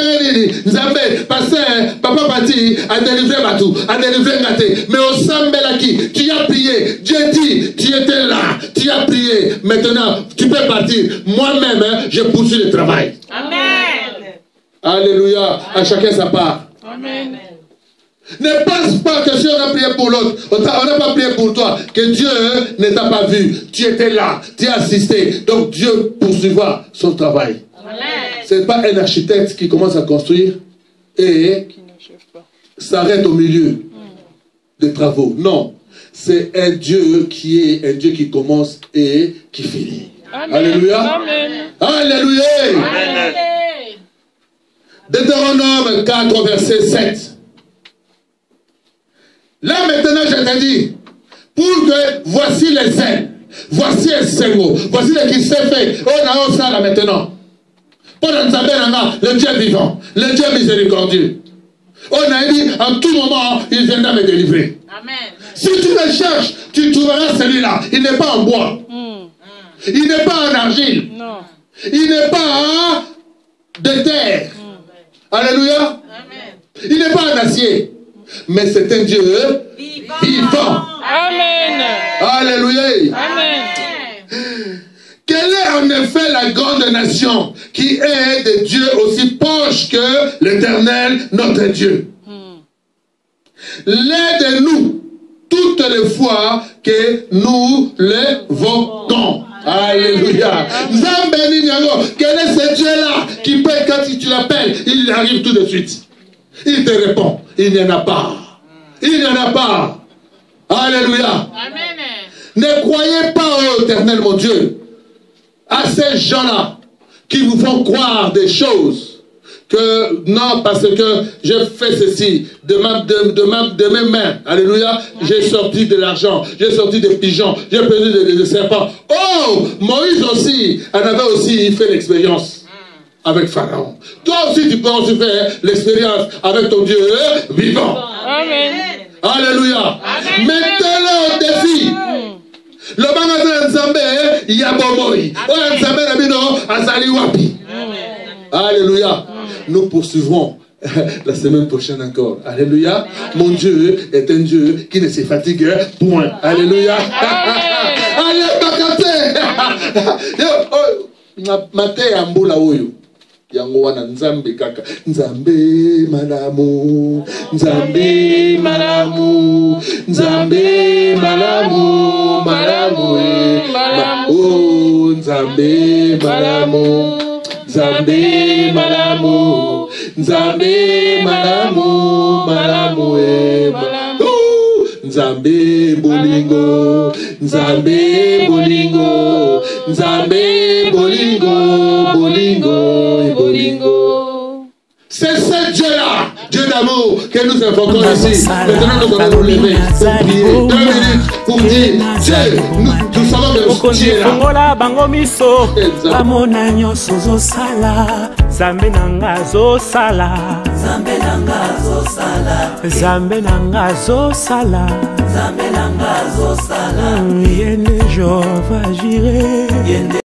Nzambe, pasteur, papa parti, a délivré Batou, a délivré Ngaté. Mais au Sambelaki, tu as prié. Dieu dit, tu étais là, tu as prié. Maintenant, tu peux partir. Moi-même, je poursuis le travail. Amen. Alléluia. À chacun sa part. Amen. Ne pense pas que si on a prié pour l'autre, on n'a pas prié pour toi, que Dieu ne t'a pas vu. Tu étais là, tu as assisté. Donc Dieu poursuivra son travail. Ce n'est pas un architecte qui commence à construire et s'arrête au milieu des travaux. Non, c'est un Dieu qui est un Dieu qui commence et qui finit. Amen. Alléluia. Amen. Alléluia. Amen. Deutéronome 4, verset 7. Là maintenant je te dis, pour que voici les ailes, voici un Sengo, voici ce qui s'est fait, on a ça là maintenant. Pendant le Dieu vivant, le Dieu miséricordieux. On a dit, en tout moment, il viendra me délivrer. Amen. Si tu le cherches, tu trouveras celui-là. Il n'est pas en bois. Il n'est pas en argile. Non. Il n'est pas de terre. Alléluia. Amen. Il n'est pas en acier. Mais c'est un Dieu vivant. Amen. Alléluia. Amen. Quelle est en effet la grande nation qui est de Dieu aussi proche que l'Éternel, notre Dieu? L'aide-nous toutes les fois que nous l'évoquons. Alléluia. Quel est ce Dieu-là qui peut, quand tu l'appelles, il arrive tout de suite? Il te répond, il n'y en a pas. Il n'y en a pas. Alléluia. Amen. Ne croyez pas au Éternel, mon Dieu, à ces gens-là qui vous font croire des choses que non, parce que j'ai fait ceci de mes mains. Alléluia. J'ai sorti de l'argent, j'ai sorti des pigeons, j'ai perdu des serpents. Oh, Moïse aussi en avait aussi fait l'expérience avec Pharaon. Toi aussi, tu peux aussi faire l'expérience avec ton Dieu vivant. Amen. Alléluia. Mettez-le au défi. Le magasin Nzambe, il y a Bomoi. Nzambe Nabino, Azali Wapi. Alléluia. Nous poursuivrons la semaine prochaine encore. Alléluia. Mon Dieu est un Dieu qui ne se fatigue point. Alléluia. Allez, Bakate. Mate Amboula Oyo. Yango wana Nzambe kaka. Nzambe malamu. Nzambe malamu. Nzambe malamu. Malamu oh, Nzambe malamu. Nzambe malamu. Nzambe malamu. Malamu Nzambe bolingo. Nzambe bolingo. Nzambe bolingo. Bolingo. C'est ce Dieu-là, Dieu d'amour, que nous invoquons ici. Maintenant, nous allons nous lever pour prier 2 minutes pour dire Dieu, nous savons que Dieu est là. Bango miso, amona nyonso zosala, Zambe nanga zosala, Zambe nanga zosala, Zambe nanga zosala, Zambe nanga zosala. Yende Jehova jiré.